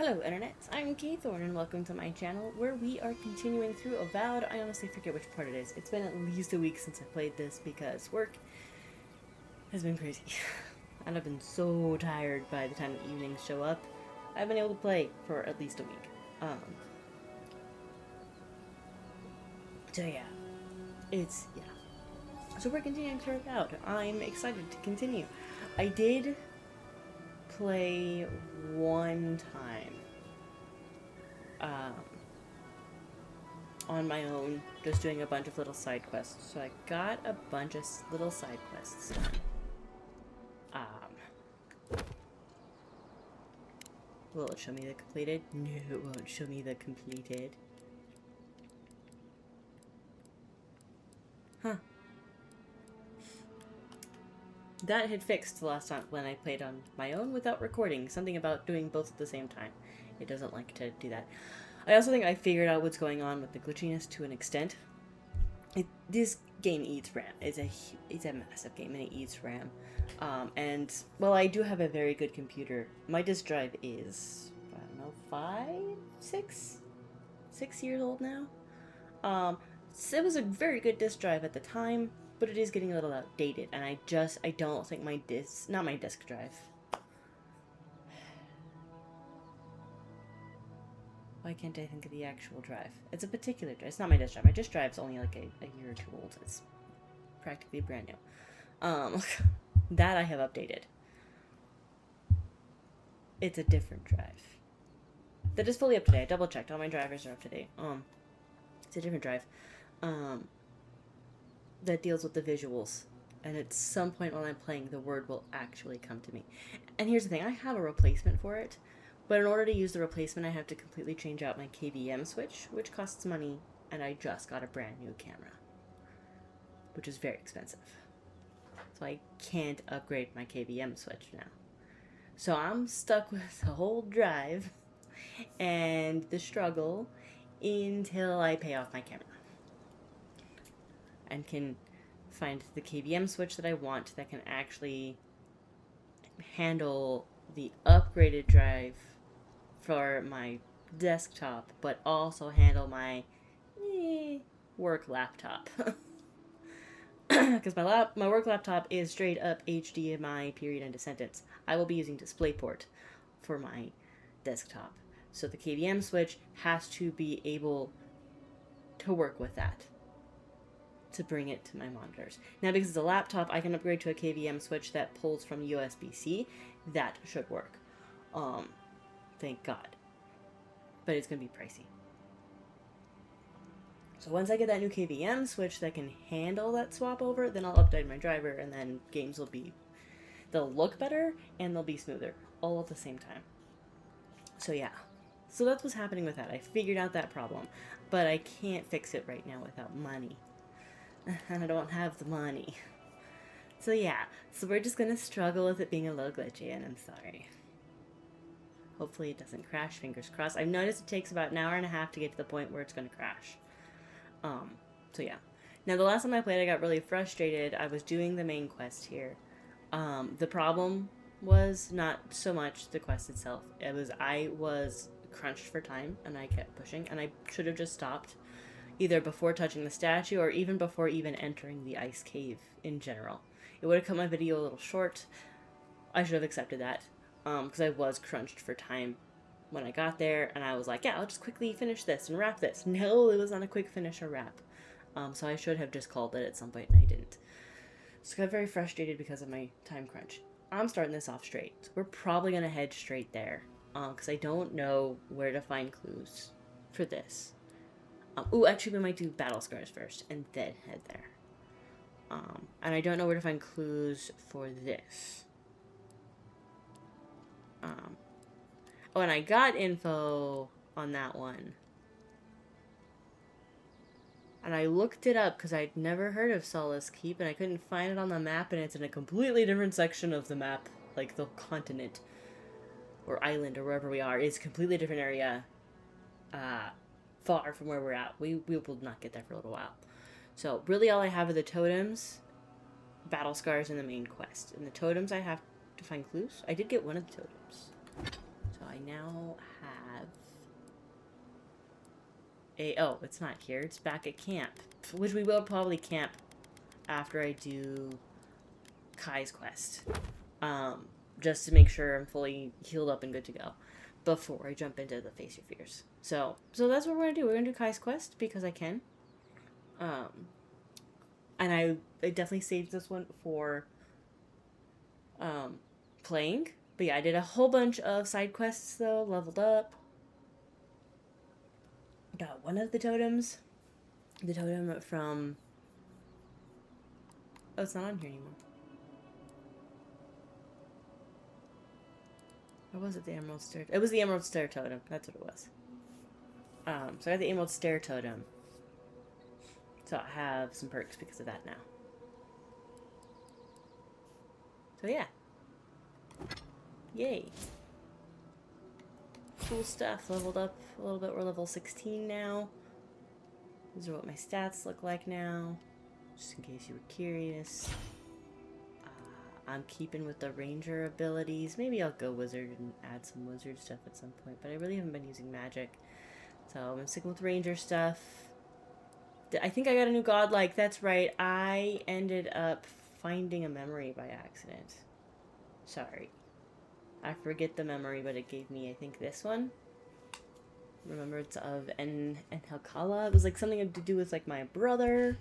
Hello Internet, I'm Kaythorn and welcome to my channel where we are continuing through Avowed. I honestly forget which part it is. It's been at least a week since I played this because work has been crazy. And I've been so tired by the time the evenings show up. I've been able to play for at least a week. So yeah. So we're continuing through Avowed. I'm excited to continue. I did play one time. On my own, just doing a bunch of little side quests. So I got a bunch of little side quests done. Will it show me the completed? No, it won't show me the completed. Huh. That had fixed the last time when I played on my own without recording. Something about doing both at the same time. It doesn't like to do that. I also think I figured out what's going on with the glitchiness to an extent. This game eats RAM. It's a massive game and it eats RAM. And well, I do have a very good computer. My disk drive is, I don't know, 6 years old now. So it was a very good disk drive at the time, but it is getting a little outdated, and I don't think not my disk drive. Why can't I think of the actual drive? It's a particular drive. It's not my disk drive. My disk drive's only like a year or two old. It's practically brand new. That I have updated. It's a different drive. That is fully up to date. I double checked. All my drivers are up to date. It's a different drive. That deals with the visuals. And at some point while I'm playing, the word will actually come to me. And here's the thing. I have a replacement for it. But in order to use the replacement, I have to completely change out my KVM switch, which costs money, and I just got a brand new camera, which is very expensive. So I can't upgrade my KVM switch now. So I'm stuck with the whole drive and the struggle until I pay off my camera and can find the KVM switch that I want that can actually handle the upgraded drive for my desktop, but also handle my work laptop. Because my work laptop is straight up HDMI period end of sentence. I will be using DisplayPort for my desktop. So the KVM switch has to be able to work with that to bring it to my monitors. Now, because it's a laptop, I can upgrade to a KVM switch that pulls from USB-C. That should work. Thank God. But it's going to be pricey. So once I get that new KVM switch that can handle that swap over, then I'll update my driver, and then games they'll look better and they'll be smoother all at the same time. So yeah. So that's what's happening with that. I figured out that problem, but I can't fix it right now without money. And I don't have the money. So yeah, so we're just gonna struggle with it being a little glitchy, and I'm sorry. Hopefully it doesn't crash, fingers crossed. I've noticed it takes about an hour and a half to get to the point where it's gonna crash. So yeah. Now the last time I played, I got really frustrated. I was doing the main quest here. The problem was not so much the quest itself. I was crunched for time, and I kept pushing, and I should have just stopped. Either before touching the statue, or even before even entering the ice cave in general. It would have cut my video a little short. I should have accepted that. Because I was crunched for time when I got there, and I was like, yeah, I'll just quickly finish this and wrap this. No, it was not a quick finish or wrap. So I should have just called it at some point, and I didn't. So I got very frustrated because of my time crunch. I'm starting this off straight. So we're probably going to head straight there. Because I don't know where to find clues for this. Actually, we might do battle scars first, and then head there. And I don't know where to find clues for this. Oh, and I got info on that one. And I looked it up because I'd never heard of Solace Keep, and I couldn't find it on the map, and it's in a completely different section of the map. Like, the continent, or island, or wherever we are, is a completely different area. Far from where we're at. We will not get there for a little while. So, really all I have are the totems, battle scars, and the main quest. And the totems I have to find clues. I did get one of the totems. So I now have Oh, it's not here. It's back at camp, which we will probably camp after I do Kai's quest, just to make sure I'm fully healed up and good to go before I jump into the Face Your Fears. So that's what we're gonna do. We're gonna do Kai's quest because I can. And I definitely saved this one for playing. But yeah, I did a whole bunch of side quests though, leveled up. Got one of the totems. The totem from... Oh, it's not on here anymore. Or was it the Emerald Stair? It was the Emerald Stair totem. That's what it was. So I got the Emerald Stair totem. So I have some perks because of that now. So yeah. Yay. Cool stuff. Leveled up a little bit. We're level 16 now. These are what my stats look like now. Just in case you were curious. I'm keeping with the ranger abilities. Maybe I'll go wizard and add some wizard stuff at some point. But I really haven't been using magic. So I'm sticking with ranger stuff. I think I got a new godlike. That's right. I ended up finding a memory by accident. Sorry. I forget the memory, but it gave me, I think, this one. Remembrance of Enhelkala. It was like something to do with like my brother.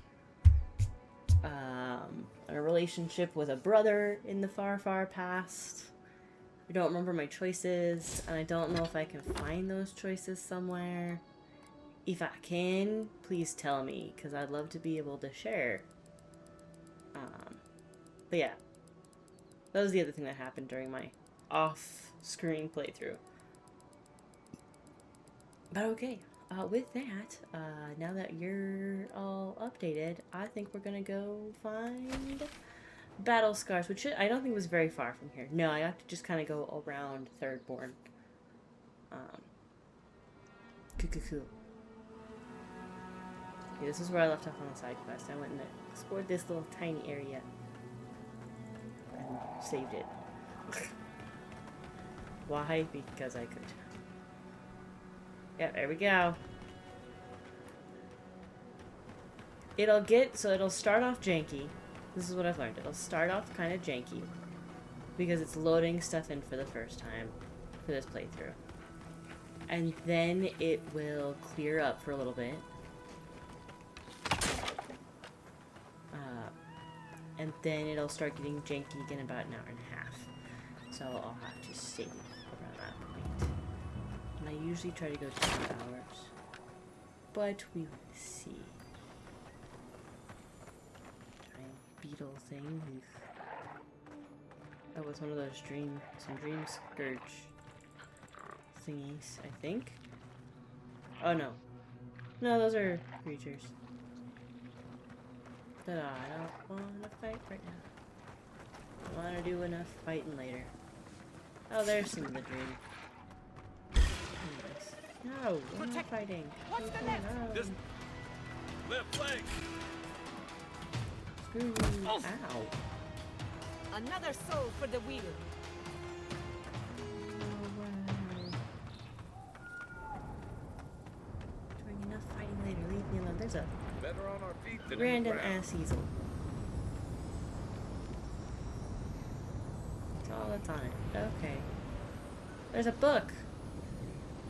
A relationship with a brother in the far, far past. I don't remember my choices, and I don't know if I can find those choices somewhere. If I can, please tell me, because I'd love to be able to share. But yeah, that was the other thing that happened during my off-screen playthrough. But okay, with that, now that you're all updated, I think we're gonna go find Battle Scars, which I don't think was very far from here. No, I have to just kind of go around Thirdborn. Cool. Okay, this is where I left off on the side quest. I went and explored this little tiny area and saved it. Why? Because I could. Yeah, there we go. It'll start off janky. This is what I've learned. It'll start off kind of janky because it's loading stuff in for the first time for this playthrough. And then it will clear up for a little bit. And then it'll start getting janky again in about an hour and a half. So I'll have to save around that point. And I usually try to go 2 hours. But we will see. Giant beetle thing. That was one of those dream scourge thingies, I think. Oh no. No, those are creatures. But I don't want to fight right now. I want to do enough fighting later. Oh, there's some of the dream. Anyways. No, we're not fighting. What's the left? This left flank. Screw. Oh. Ow. Another soul for the wheel. Oh, wow. Doing enough fighting later. Leave me alone. There's a Better on our feet than random in the ground. ass easel. That's all that's on it. Okay. There's a book.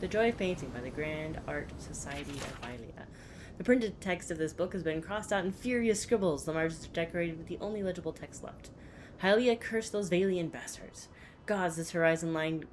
The Joy of Painting by the Grand Art Society of Ilia. The printed text of this book has been crossed out in furious scribbles. The margins are decorated with the only legible text left. Hylia cursed those Valian bastards. Gods, this horizon line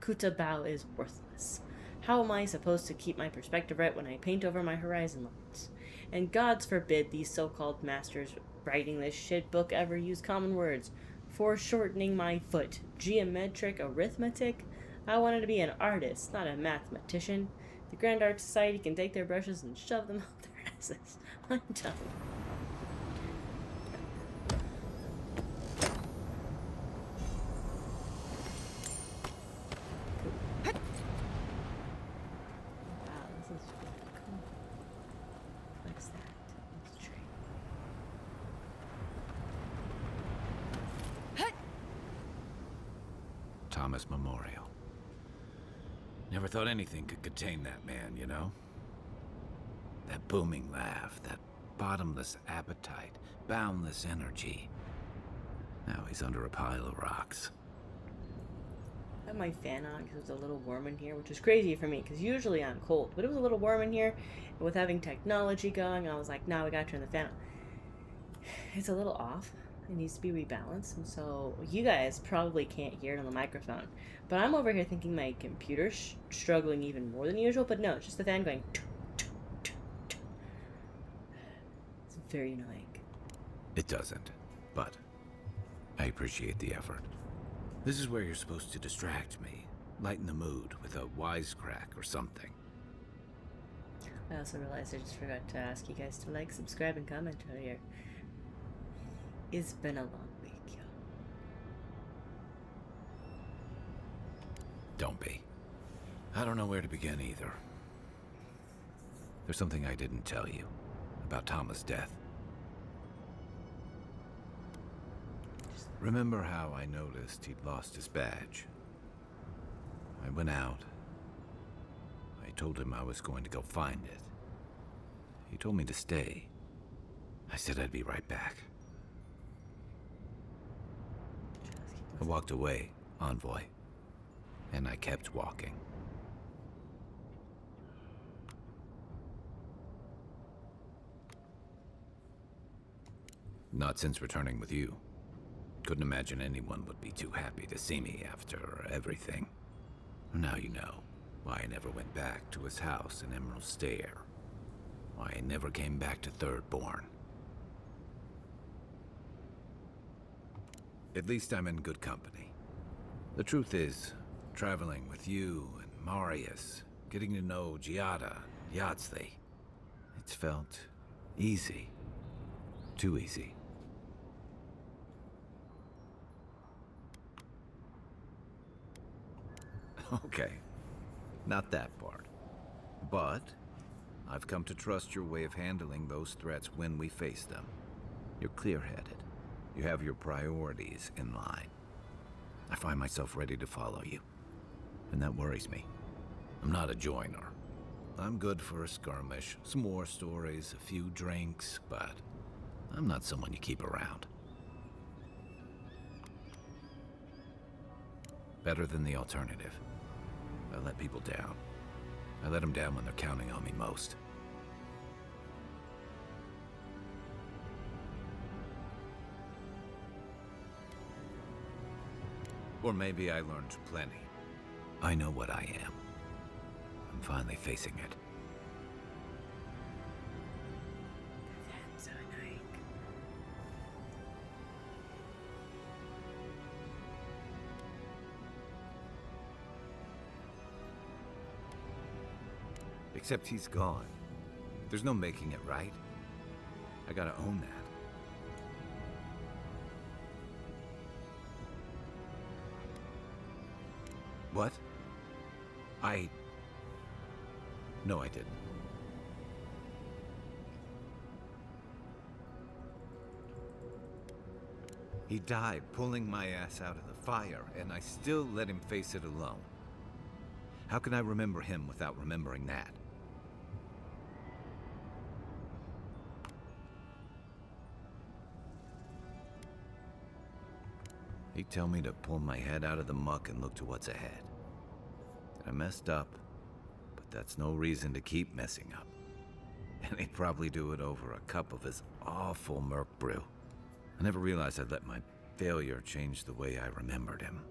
Kuta Bao is worthless. How am I supposed to keep my perspective right when I paint over my horizon lines? And gods forbid these so-called masters writing this shit book ever use common words. Foreshortening my foot. Geometric arithmetic? I wanted to be an artist, not a mathematician. The Grand Art Society can take their brushes and shove them up their asses. I'm done. Wow, this is cool. What's that? Let's try. Thomas Memorial. Never thought anything could contain that man, you know? That booming laugh, that bottomless appetite, boundless energy. Now he's under a pile of rocks. I had my fan on because it was a little warm in here, which is crazy for me because usually I'm cold. But it was a little warm in here. And with having technology going, I was like, nah, we gotta turn the fan on. It's a little off. It needs to be rebalanced. And so you guys probably can't hear it on the microphone. But I'm over here thinking my computer's struggling even more than usual. But no, it's just the fan going. It's very annoying. It doesn't, but I appreciate the effort. This is where you're supposed to distract me, lighten the mood with a wisecrack or something. I also realized I just forgot to ask you guys to like, subscribe, and comment earlier. It's been a long week, yo. Don't be. I don't know where to begin either. There's something I didn't tell you about Thomas' death. Remember how I noticed he'd lost his badge? I went out. I told him I was going to go find it. He told me to stay. I said I'd be right back. I walked away, Envoy, and I kept walking. Not since returning with you. Couldn't imagine anyone would be too happy to see me after everything. Now you know why I never went back to his house in Emerald Stair. Why I never came back to Thirdborn. At least I'm in good company. The truth is, traveling with you and Marius, getting to know Giada, Yardsley, it's felt easy. Too easy. Okay, not that part. But I've come to trust your way of handling those threats when we face them. You're clear-headed. You have your priorities in line. I find myself ready to follow you, and that worries me. I'm not a joiner. I'm good for a skirmish, some war stories, a few drinks, but I'm not someone you keep around. Better than the alternative. I let people down. I let them down when they're counting on me most. Or maybe I learned plenty. I know what I am. I'm finally facing it. That's so annoying. Except he's gone. There's no making it right. I gotta own that. What? No, I didn't. He died pulling my ass out of the fire, and I still let him face it alone. How can I remember him without remembering that? He'd tell me to pull my head out of the muck and look to what's ahead. I messed up, but that's no reason to keep messing up. And he'd probably do it over a cup of his awful merc brew. I never realized I'd let my failure change the way I remembered him.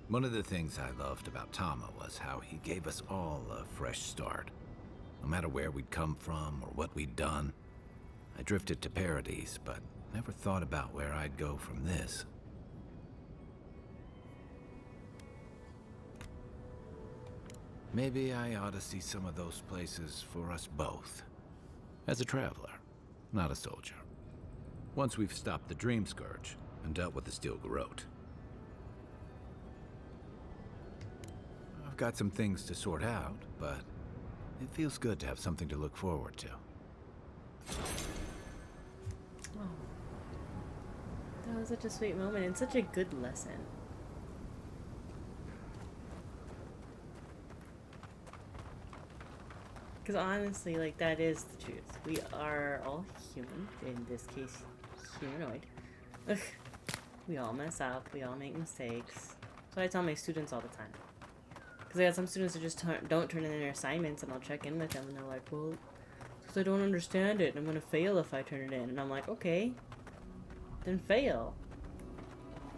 One of the things I loved about Tama was how he gave us all a fresh start. No matter where we'd come from or what we'd done. I drifted to Paradise, but never thought about where I'd go from this. Maybe I ought to see some of those places for us both. As a traveler, not a soldier. Once we've stopped the Dream Scourge and dealt with the Steel Garrote. I've got some things to sort out, but it feels good to have something to look forward to. Oh. That was such a sweet moment and such a good lesson. Because honestly, like, that is the truth. We are all human, in this case, humanoid. Ugh. We all mess up, we all make mistakes. So I tell my students all the time. Because I got some students that just don't turn in their assignments, and I'll check in with them, and they're like, well, because I don't understand it, and I'm going to fail if I turn it in. And I'm like, okay, then fail.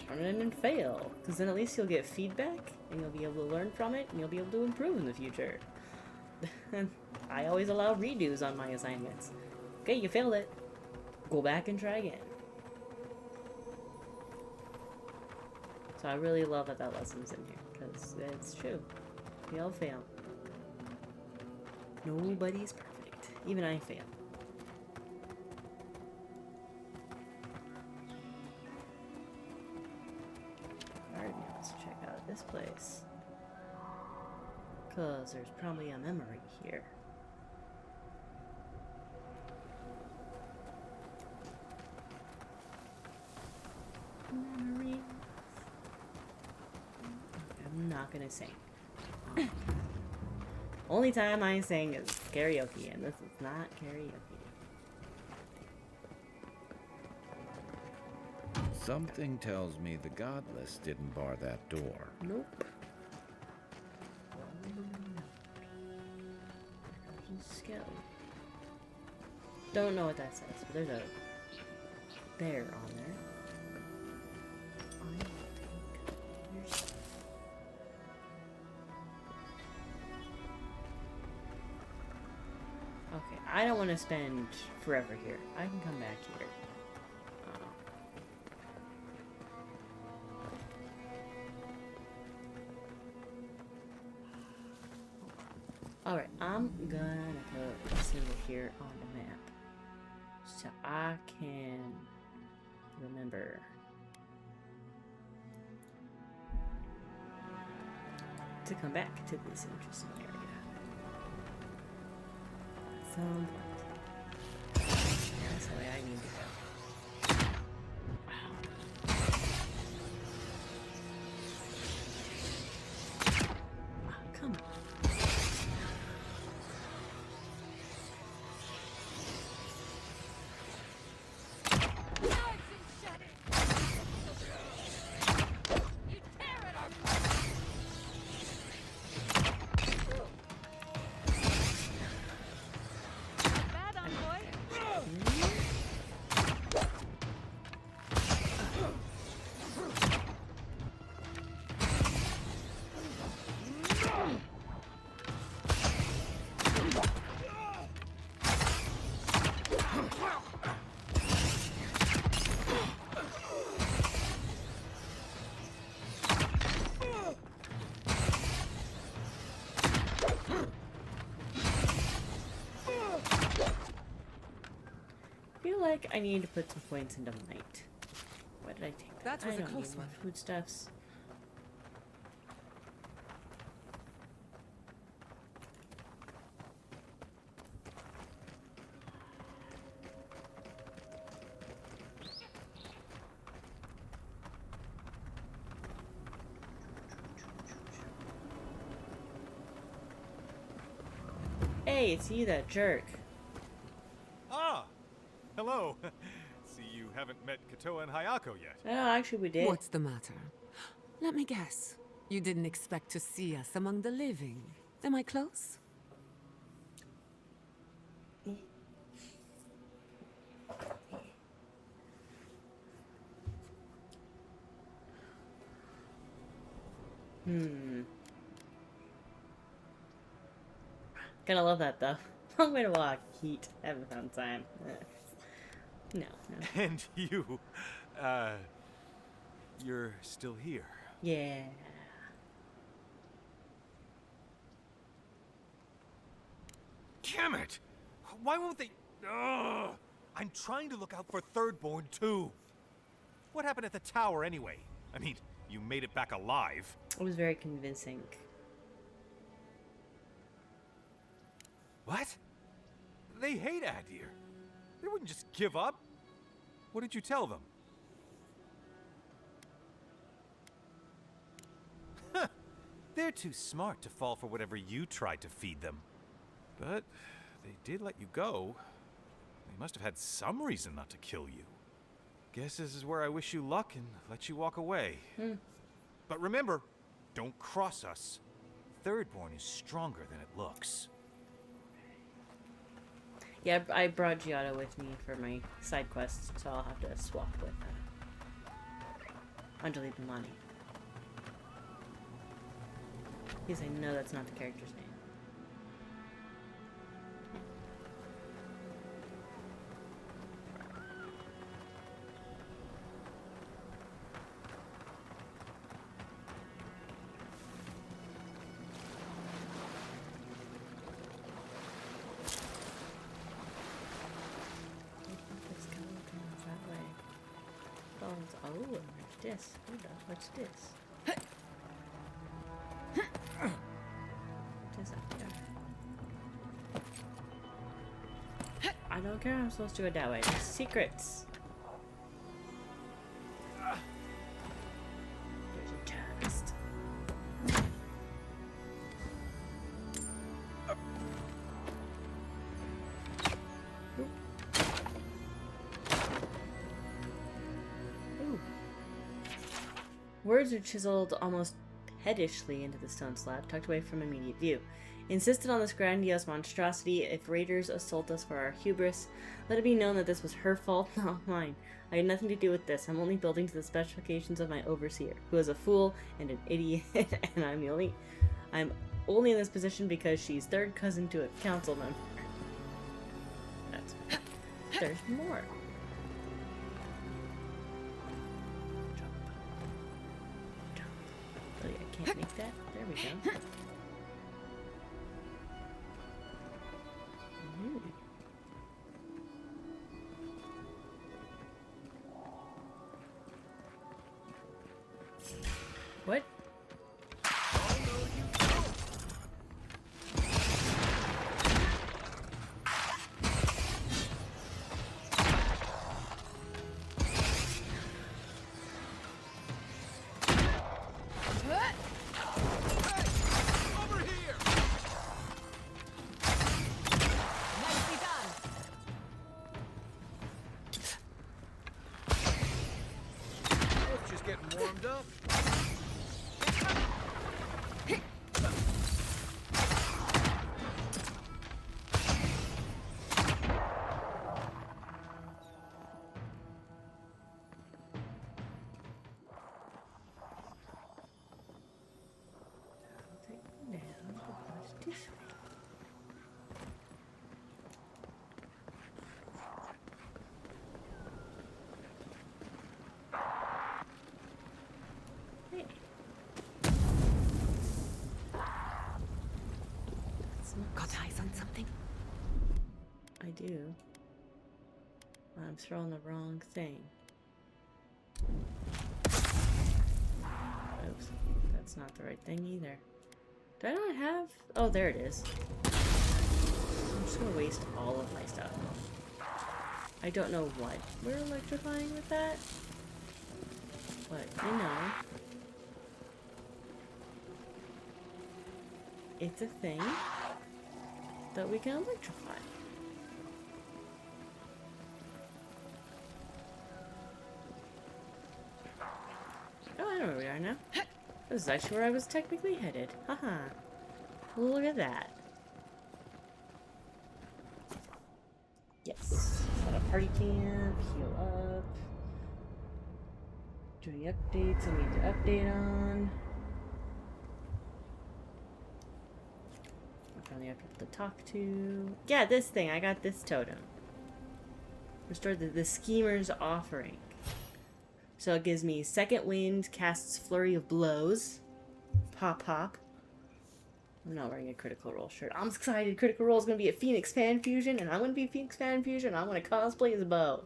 Turn it in and fail. Because then at least you'll get feedback, and you'll be able to learn from it, and you'll be able to improve in the future. And I always allow redos on my assignments. Okay, you failed it. Go back and try again. So I really love that that lesson's in here, because it's true. We all fail. Nobody's perfect. Even I fail. Alright, now let's check out this place. Because there's probably a memory here. Memories. I'm not gonna sing. Only time I sing is karaoke, and this is not karaoke. Something tells me the godless didn't bar that door. Nope. Skill. Don't know what that says, but there's a bear on there. I will take your stuff. Okay, I don't want to spend forever here. I can come back here. Alright, I'm gonna put a symbol here on the map so I can remember to come back to this interesting area. Some point. That's the way I need to go. Come on. Like I need to put some points into might. What did I take? That was I a don't close need one. more foodstuffs. Hey, it's you, that jerk. Ah! Hello. See, you haven't met Katoa and Hayako yet. Oh, actually, we did. What's the matter? Let me guess. You didn't expect to see us among the living. Am I close? Gonna love that though. Long way to walk. Heat. Haven't found time. No, no. And you, you're still here. Yeah. Damn it! Why won't they? Ugh! I'm trying to look out for Thirdborn too. What happened at the tower anyway? I mean, you made it back alive. It was very convincing. What? They hate Adir. They wouldn't just give up. What did you tell them? They're too smart to fall for whatever you tried to feed them. But they did let you go. They must have had some reason not to kill you. Guess this is where I wish you luck and let you walk away. But remember, don't cross us. Thirdborn is stronger than it looks. Yeah, I brought Giotto with me for my side quests, so I'll have to swap with Anjali Bhimani. Because I know that's not the character's name. Oh, what's this? Hold up, what's this? What is up there? I don't care, I'm supposed to go that way. Secrets! There's a chest. Words are chiseled almost pettishly into the stone slab, tucked away from immediate view. Insisted on this grandiose monstrosity. If raiders assault us for our hubris, let it be known that this was her fault, not mine. I had nothing to do with this. I'm only building to the specifications of my overseer, who is a fool and an idiot, and I'm only in this position because she's third cousin to a council member. There's more. Can't make that. There we go. What? Getting warmed up. Got eyes on something? I do. I'm throwing the wrong thing. Oops. That's not the right thing either. Do I not have... Oh, there it is. I'm just gonna waste all of my stuff. I don't know what we're electrifying with that. But, you know. It's a thing that we can electrify. Oh, I know where we are now. This is actually where I was technically headed. Haha. Look at that. Yes. Set up party camp, heal up. Do any updates I need to update on. I finally have people to talk to. Yeah, this thing. I got this totem. Restore the schemer's offering. So it gives me second wind, casts flurry of blows. Pop pop. I'm not wearing a Critical Role shirt. I'm excited. Critical Role is going to be a Phoenix fan fusion, and I'm going to be a Phoenix fan fusion. I'm going to cosplay as a bow.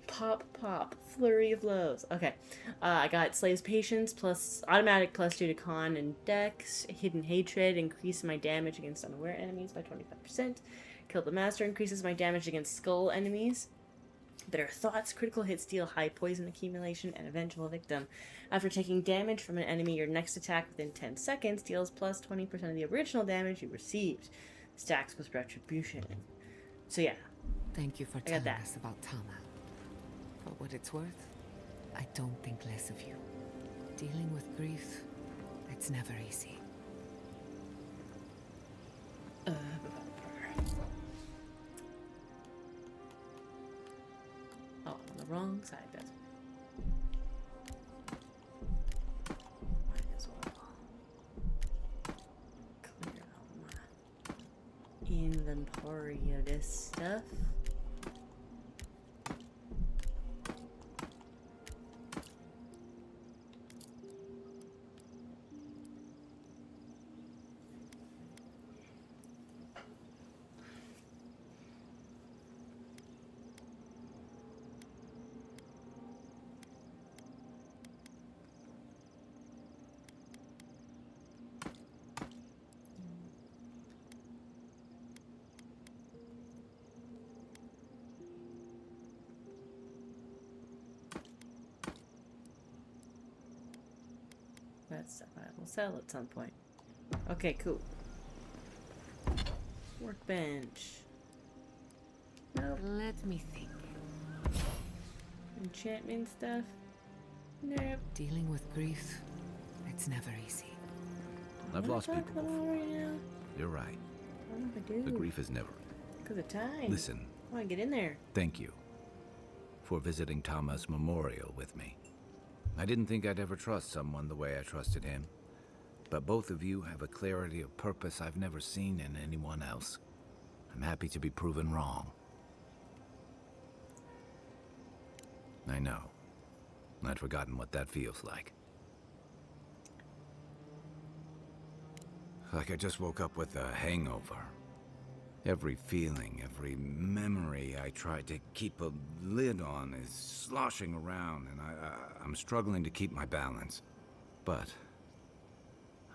Pop pop. Flurry of blows. Okay. I got Slave's Patience plus automatic +2 to con and dex. Hidden Hatred. Increase my damage against unaware enemies by 25%. Kill the Master. Increases my damage against skull enemies Bitter thoughts, critical hits deal high poison accumulation and eventual victim. After taking damage from an enemy, your next attack within 10 seconds deals plus 20% of the original damage you received. Stacks with retribution. So yeah. Thank you for got telling that. us about Tama. For what it's worth, I don't think less of you. Dealing with grief, it's never easy. Oh, on the wrong side, that's might as well clear out my inventory of this stuff. That stuff I will sell at some point. Okay, cool. Workbench. Nope. Let me think. Enchantment stuff. Nope. Dealing with grief, it's never easy. I've What lost am I people talking about before. right now? You're right. What am I doing? The grief is never. Because of time. Listen, I want to get in there. thank you for visiting Tama's memorial with me. I didn't think I'd ever trust someone the way I trusted him. But both of you have a clarity of purpose I've never seen in anyone else. I'm happy to be proven wrong. I know. I'd forgotten what that feels like. Like I just woke up with a hangover. Every feeling, every memory I tried to keep a lid on is sloshing around, and I'm struggling to keep my balance. But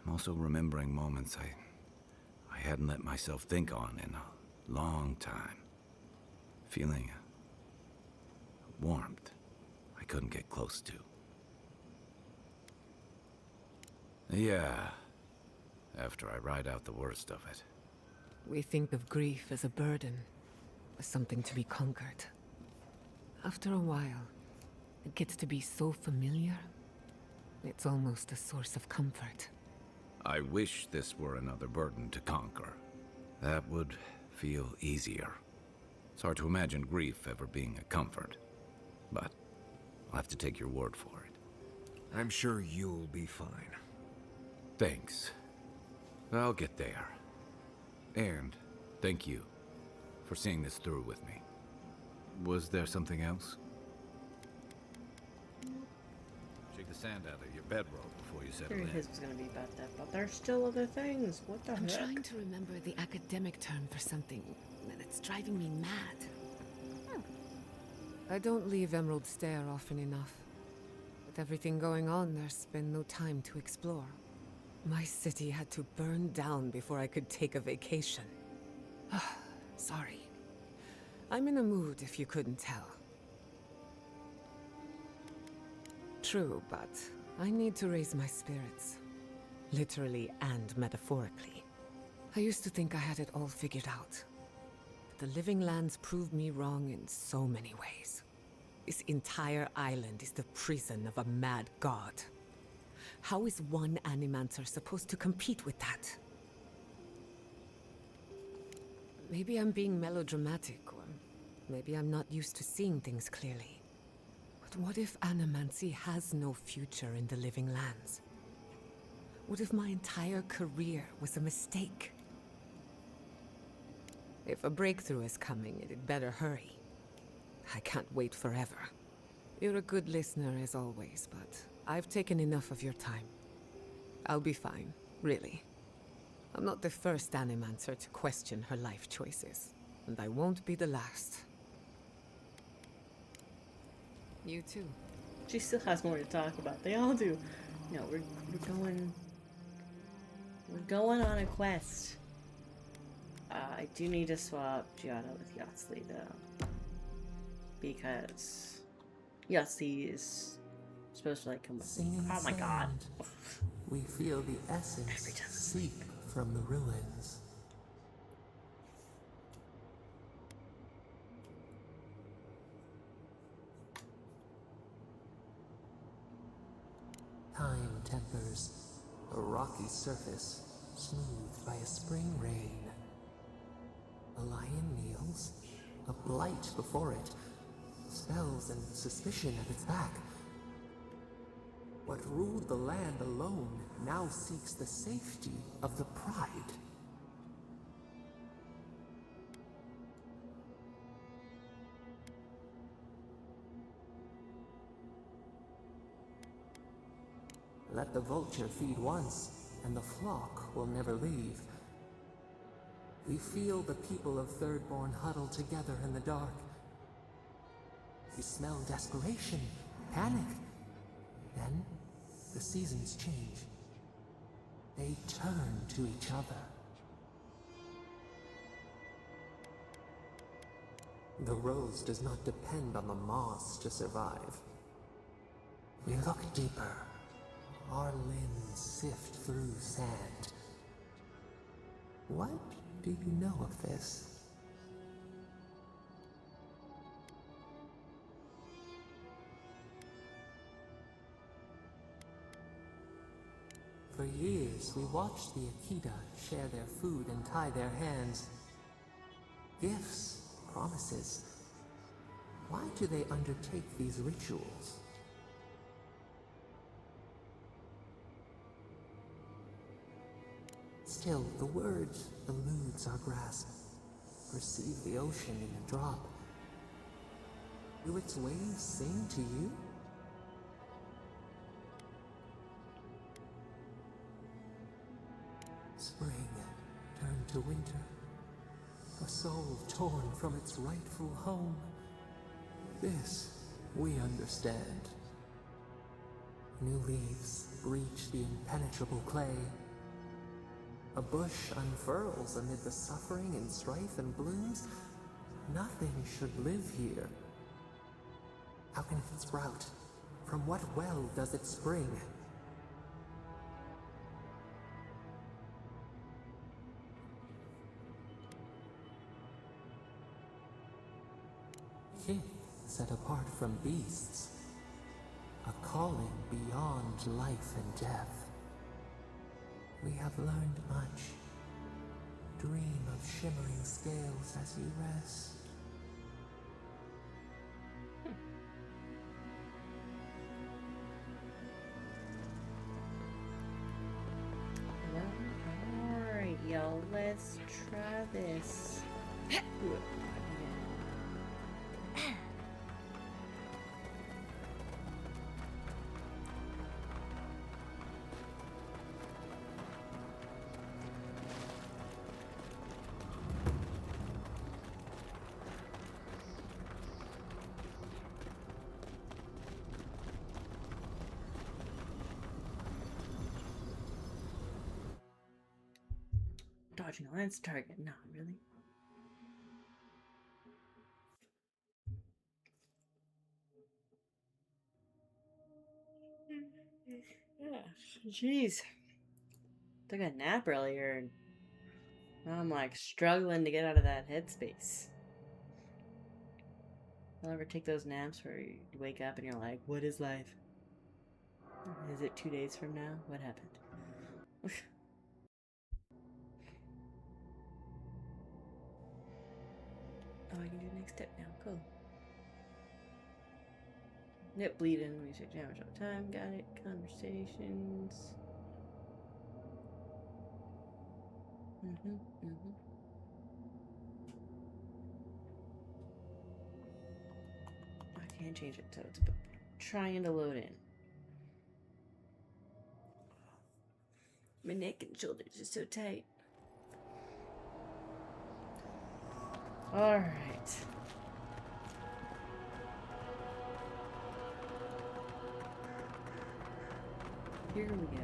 I'm also remembering moments I hadn't let myself think on in a long time. Feeling a warmth I couldn't get close to. Yeah, after I ride out the worst of it. We think of grief as a burden, as something to be conquered. After a while, it gets to be so familiar, it's almost a source of comfort. I wish this were another burden to conquer. That would feel easier. It's hard to imagine grief ever being a comfort, but I'll have to take your word for it. I'm sure you'll be fine. Thanks. I'll get there. And thank you for seeing this through with me. Was there something else? Shake the sand out of your bedroll before you settle Figured in. his was gonna be about that, but there's still other things. What the I'm heck? trying to remember the academic term for something, and it's driving me mad. I don't leave Emerald Stair often enough. With everything going on, there's been no time to explore. My city had to burn down before I could take a vacation. Sorry. I'm in a mood, if you couldn't tell. True, but I need to raise my spirits. Literally and metaphorically. I used to think I had it all figured out. But the Living Lands proved me wrong in so many ways. This entire island is the prison of a mad god. How is one Animancer supposed to compete with that? Maybe I'm being melodramatic, or maybe I'm not used to seeing things clearly. But what if Animancy has no future in the Living Lands? What if my entire career was a mistake? If a breakthrough is coming, it'd better hurry. I can't wait forever. You're a good listener as always, but I've taken enough of your time. I'll be fine, really. I'm not the first Animancer to question her life choices, and I won't be the last. You too. She still has more to talk about. They all do. No, we're going on a quest. I do need to swap Giada with Yatsley though, because Yahtzee is supposed to like come with. Singing Oh my god. sand, we feel the Every essence time. seep from the ruins. Time tempers a rocky surface smoothed by a spring rain. A lion kneels, a blight before it, spells and suspicion at its back. What ruled the land alone now seeks the safety of the pride. Let the vulture feed once, and the flock will never leave. We feel the people of Thirdborn huddle together in the dark. We smell desperation, panic. Then, the seasons change. They turn to each other. The rose does not depend on the moss to survive. We look deeper. Our limbs sift through sand. What do you know of this? For years, we watched the Akita share their food and tie their hands. Gifts, promises. Why do they undertake these rituals? Still, the word eludes our grasp. Perceive the ocean in a drop. Do its waves sing to you? Spring turned to winter. A soul torn from its rightful home. This we understand. New leaves breach the impenetrable clay. A bush unfurls amid the suffering and strife and blooms. Nothing should live here. How can it sprout? From what well does it spring? Kith set apart from beasts. A calling beyond life and death. We have learned much. Dream of shimmering scales as you rest. Well, alright, y'all, let's try this. Dodging a lance target. No, really? Yeah, jeez. Took a nap earlier and now I'm like struggling to get out of that headspace. You'll ever take those naps where you wake up and you're like, what is life? Is it 2 days from now? What happened? Oh, I can do the next step now. Cool. Yep, bleeding. Research damage all the time. Got it. Conversations. I can't change it, so it's trying to load in. My neck and shoulders are so tight. Alright. Here we go.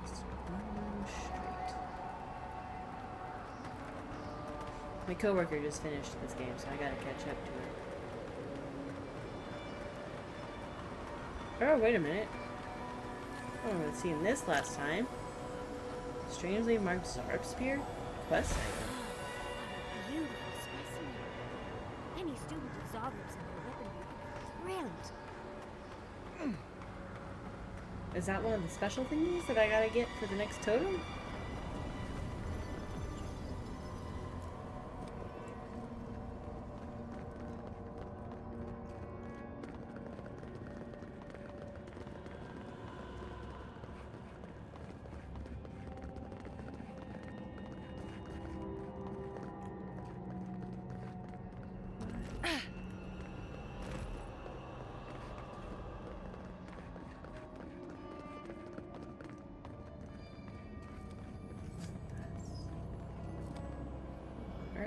Just run straight. My coworker just finished this game, so I gotta catch up to her. Oh, wait a minute. I don't remember seeing this last time. Strangely marked Zarb Spear? Quest item. Beautiful specimen. Any student of Zagreb's in their weaponry. Brilliant. Is that one of the special thingies that I gotta get for the next totem?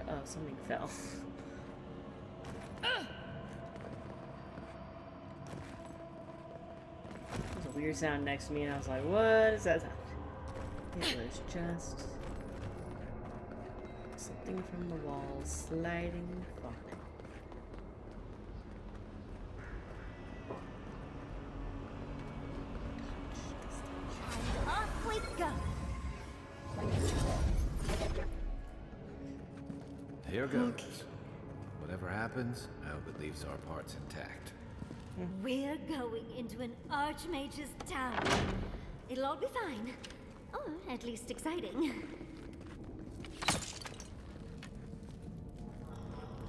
Oh, something fell. There's a weird sound next to me, and I was like, what is that sound? It was just something from the wall sliding, falling. And off we go. Here goes. Whatever happens, I hope it leaves our parts intact. We're going into an Archmage's tower. It'll all be fine. Or at least exciting.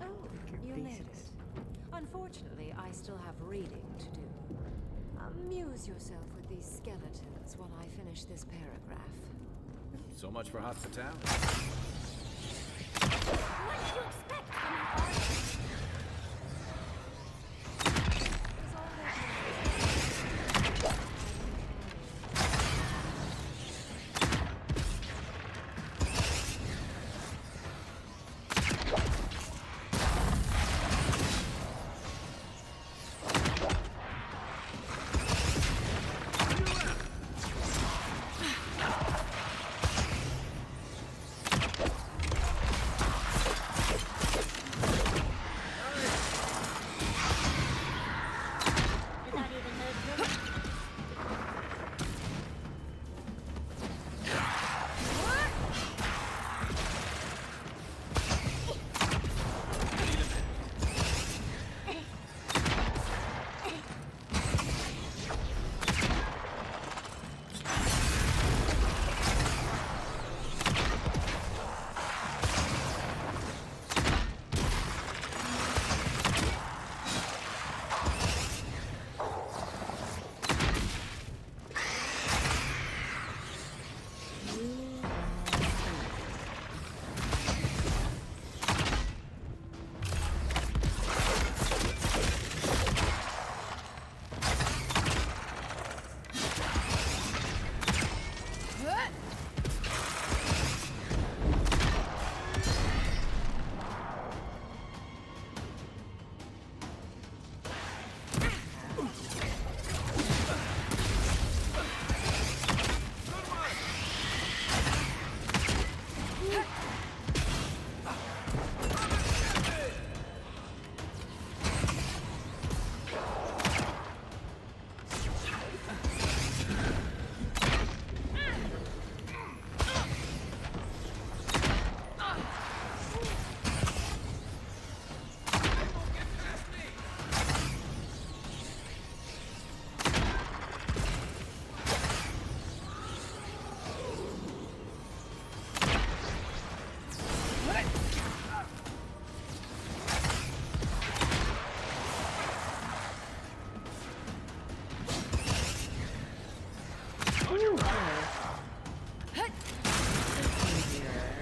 Oh, you made it. Unfortunately, I still have reading to do. Amuse yourself with these skeletons while I finish this paragraph. So much for hospitality. What did you expect from an artist?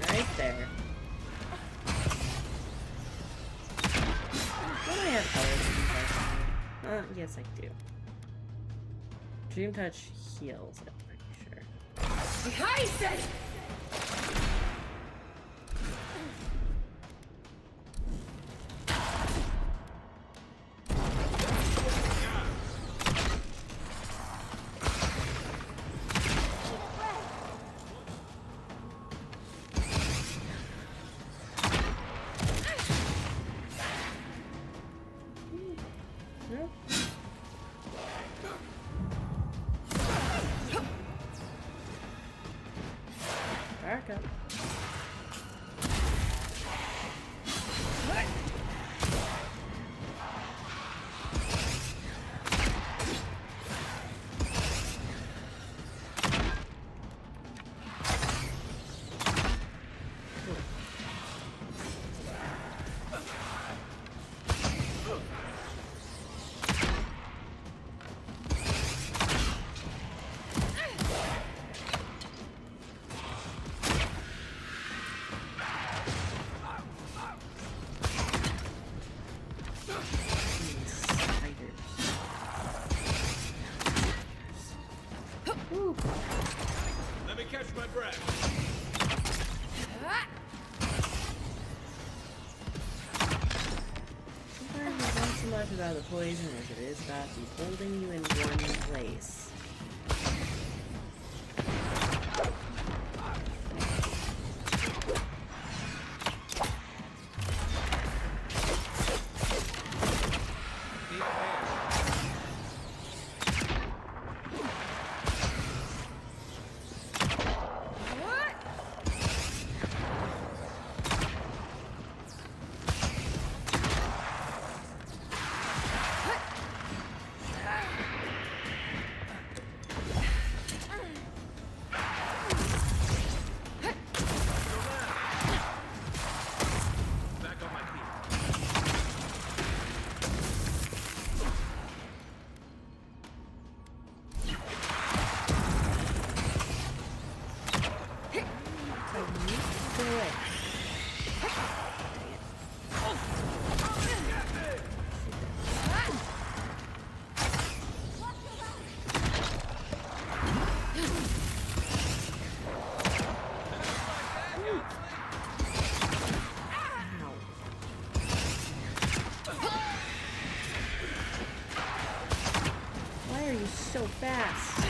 Right there. Don't I have color Dream Touch? Yes I do. Dream Touch heals, I'm pretty sure. much about the poison as it is about the holding you in one place. Go away. Why are you so fast?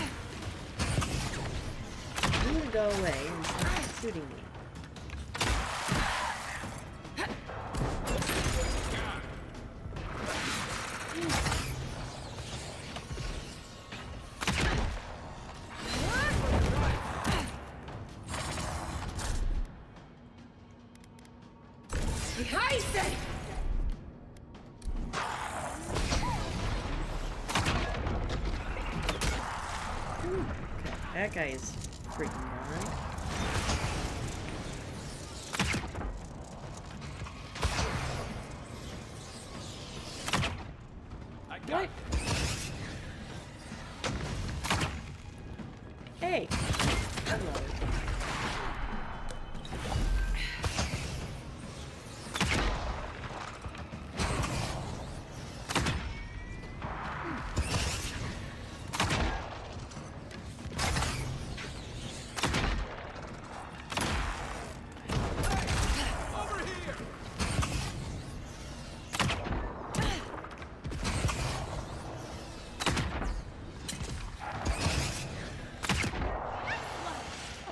You need to go away and stop shooting me. That guy is freaking gone. What? Hey! Hello.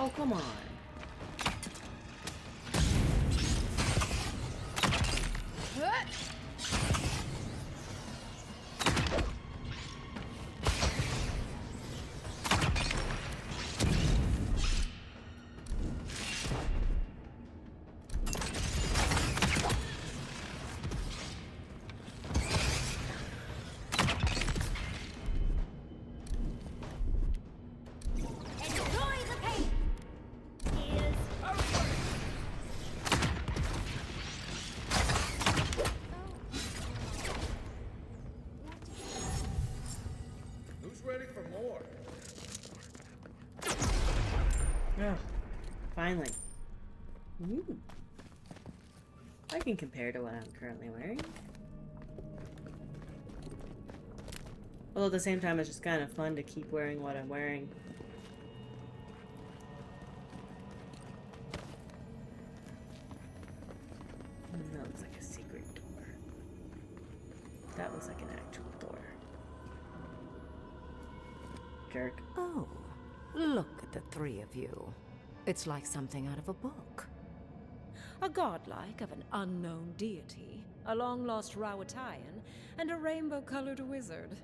Oh, come on. Oh, finally. Ooh. I can compare to what I'm currently wearing. Although at the same time, it's just kind of fun to keep wearing what I'm wearing. That looks like a secret door. That looks like an actual door. Jerk. Oh, look at the three of you. It's like something out of a book. A godlike of an unknown deity, a long-lost Rawatayan, and a rainbow-colored wizard.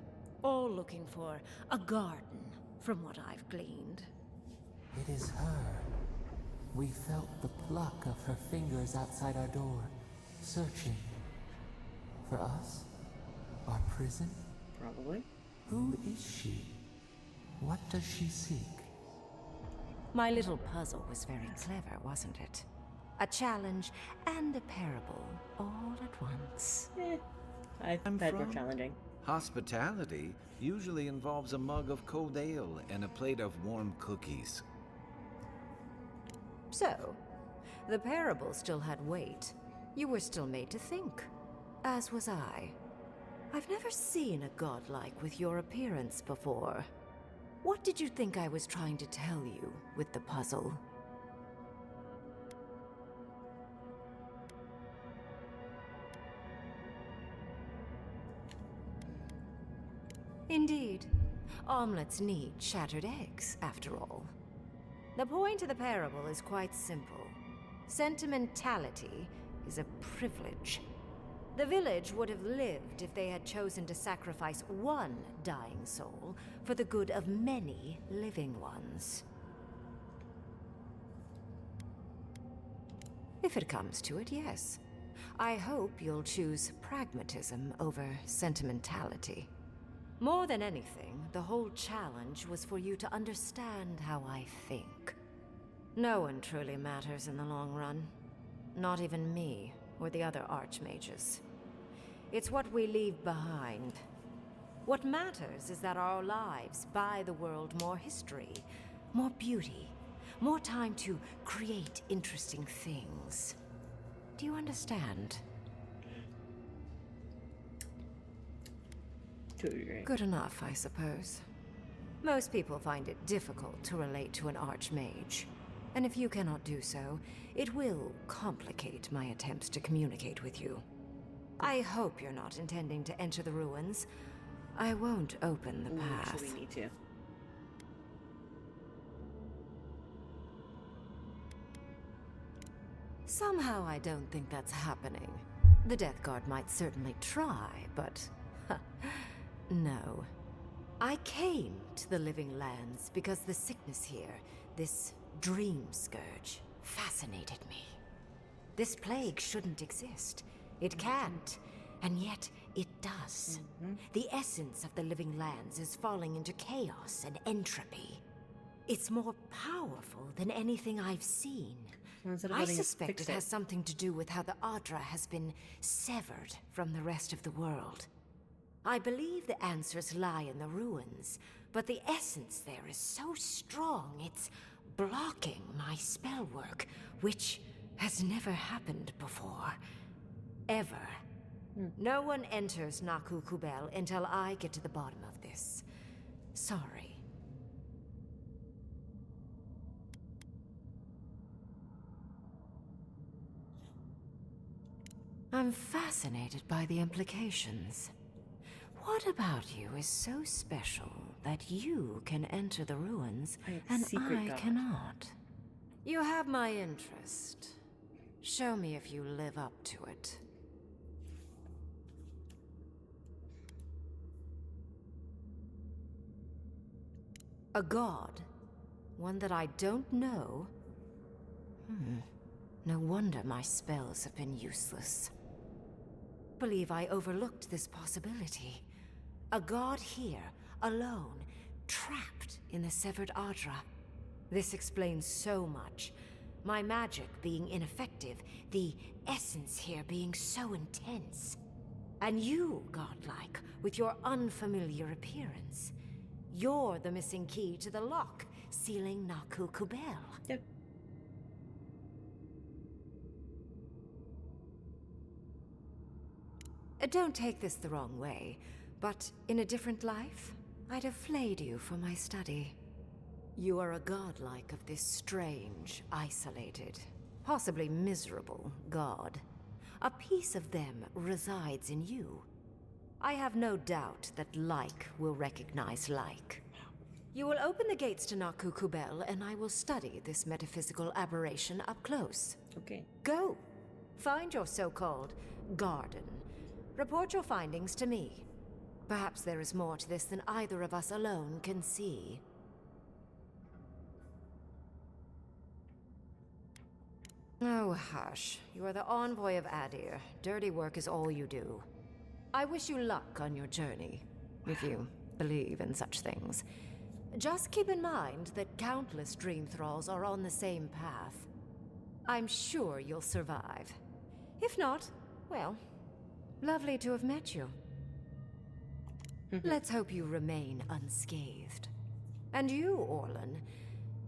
All looking for a garden, from what I've gleaned. It is her. We felt the pluck of her fingers outside our door, searching. For us? Our prison? Probably. Who is she? What does she seek? My little puzzle was very clever, wasn't it? A challenge and a parable, all at once. I bet we're challenging. Hospitality usually involves a mug of cold ale and a plate of warm cookies. So, the parable still had weight. You were still made to think, as was I. I've never seen a godlike with your appearance before. What did you think I was trying to tell you with the puzzle? Indeed. Omelets need shattered eggs, after all. The point of the parable is quite simple. Sentimentality is a privilege. The village would have lived if they had chosen to sacrifice one dying soul for the good of many living ones. If it comes to it, yes. I hope you'll choose pragmatism over sentimentality. More than anything, the whole challenge was for you to understand how I think. No one truly matters in the long run. Not even me, or the other archmages. It's what we leave behind. What matters is that our lives buy the world more history, more beauty, more time to create interesting things. Do you understand? To a degree. Good enough, I suppose. Most people find it difficult to relate to an archmage. And if you cannot do so, it will complicate my attempts to communicate with you. I hope you're not intending to enter the ruins. I won't open the path. So we need to. Somehow I don't think that's happening. The Death Guard might certainly try, but... no. I came to the Living Lands because the sickness here, this dream scourge, fascinated me. This plague shouldn't exist. It can't, and yet it does. The essence of the Living Lands is falling into chaos and entropy. It's more powerful than anything I've seen. I suspect it has something to do with how the Adra has been severed from the rest of the world. I believe the answers lie in the ruins, but the essence there is so strong it's blocking my spell work, which has never happened before. Ever. No one enters Naku Kubel until I get to the bottom of this. Sorry. I'm fascinated by the implications. What about you is so special that you can enter the ruins and I cannot? You have my interest. Show me if you live up to it. A god? One that I don't know? No wonder my spells have been useless. Believe I overlooked this possibility. A god here, alone, trapped in the severed Adra. This explains so much. My magic being ineffective, the essence here being so intense. And you, godlike, with your unfamiliar appearance. You're the missing key to the lock, sealing Naku Kubel. Yep. Don't take this the wrong way, but in a different life, I'd have flayed you for my study. You are a godlike of this strange, isolated, possibly miserable god. A piece of them resides in you. I have no doubt that like will recognize like. You will open the gates to Naku Kubel, and I will study this metaphysical aberration up close. Okay. Go. Find your so-called garden. Report your findings to me. Perhaps there is more to this than either of us alone can see. Oh, hush. You are the envoy of Adir. Dirty work is all you do. I wish you luck on your journey, if you believe in such things. Just keep in mind that countless dream thralls are on the same path. I'm sure you'll survive. If not, well, lovely to have met you. Let's hope you remain unscathed. And you, Orlan,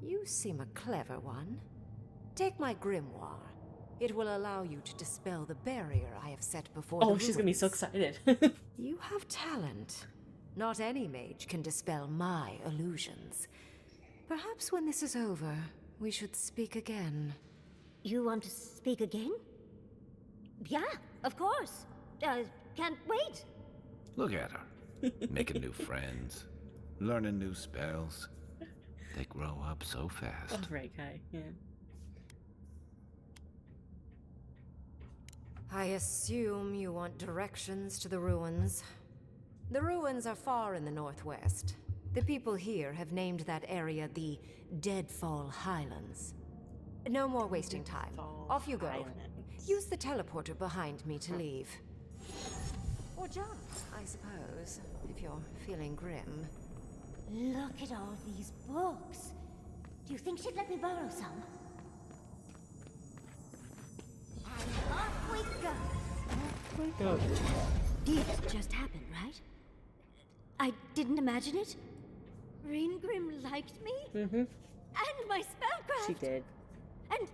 you seem a clever one. Take my grimoire. It will allow you to dispel the barrier I have set before the ruins. She's gonna be so excited. You have talent. Not any mage can dispel my illusions. Perhaps when this is over, we should speak again. You want to speak again? Yeah, of course. Can't wait. Look at her. making new friends, learning new spells. They grow up so fast. Oh, right, Kai. Yeah. I assume you want directions to the ruins. The ruins are far in the northwest. The people here have named that area the Deadfall Highlands. No more wasting time. Deadfall Off you go. Highlands. Use the teleporter behind me to leave. Or jump, I suppose, if you're feeling grim. Look at all these books. Do you think she'd let me borrow some? And off we go. Oh. This just happened, right? I didn't imagine it. Ringrim liked me? Mm-hmm. And my spellcraft! She did. And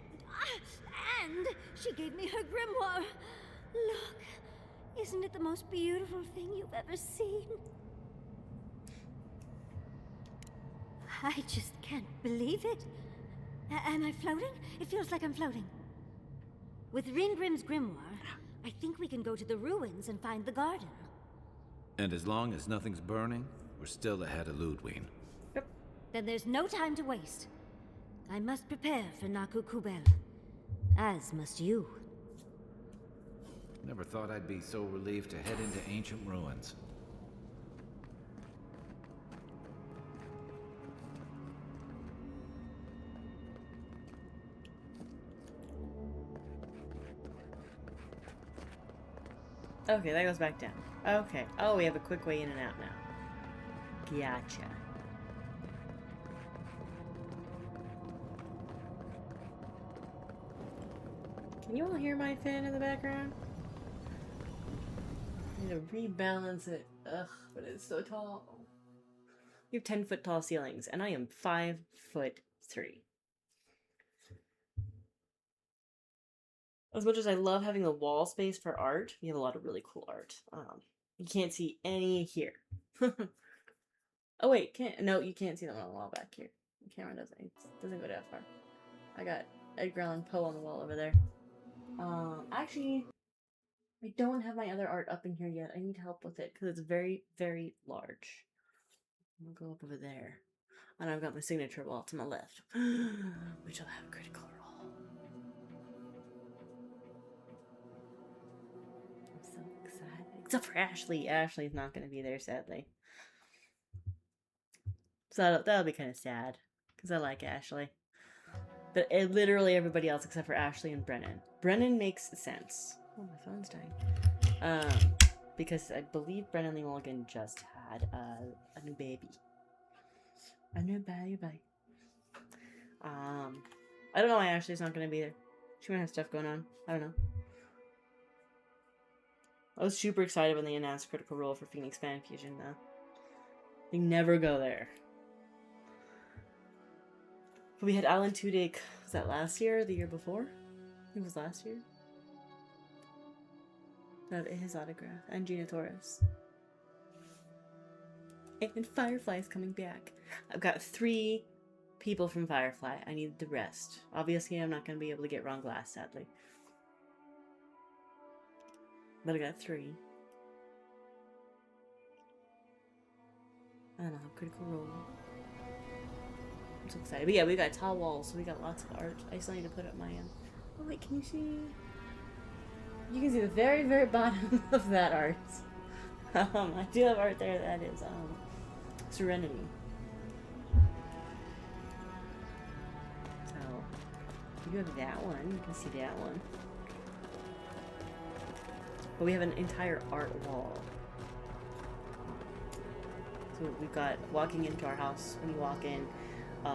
she gave me her grimoire. Look, isn't it the most beautiful thing you've ever seen? I just can't believe it. Am I floating? It feels like I'm floating. With Ringrim's grimoire, I think we can go to the ruins and find the garden. And as long as nothing's burning, we're still ahead of Ludwig. Then there's no time to waste. I must prepare for Naku Kubel. As must you. Never thought I'd be so relieved to head into ancient ruins. Okay, that goes back down. Okay. Oh, we have a quick way in and out now. Gotcha. Can you all hear my fan in the background? I need to rebalance it. Ugh, but it's so tall. We have 10-foot tall ceilings, and I am 5'3". As much as I love having the wall space for art, we have a lot of really cool art. You can't see any here. Oh wait, no, you can't see them on the wall back here. The camera doesn't go that far. I got Edgar Allan Poe on the wall over there. Actually, I don't have my other art up in here yet. I need help with it because it's very, very large. I'm gonna go up over there. And I've got my signature wall to my left, which will have a critical role. I'm so excited. Except for Ashley. Ashley's not gonna be there, sadly. So that'll be kind of sad because I like Ashley. But literally everybody else except for Ashley and Brennan. Brennan makes sense. Oh, my phone's dying. Because I believe Brennan Lee Mulligan just had a new baby. A new baby. I don't know why Ashley's not going to be there. She might have stuff going on. I don't know. I was super excited when they announced Critical Role for Phoenix Fan Fusion, though. They never go there. But we had Alan Tudyk, was that last year or the year before? I think it was last year. That his autograph. And Gina Torres. And Firefly's coming back. I've got 3 people from Firefly. I need the rest. Obviously, I'm not going to be able to get Ron Glass, sadly. But I got 3. I don't know, Critical Role. I'm so excited. But yeah, we got tall walls, so we got lots of art. I still need to put up my end. Oh wait, can you see? You can see the very, very bottom of that art. I do have art there that is Serenity. So you have that one. You can see that one. But we have an entire art wall. So we've got walking into our house. When you walk in,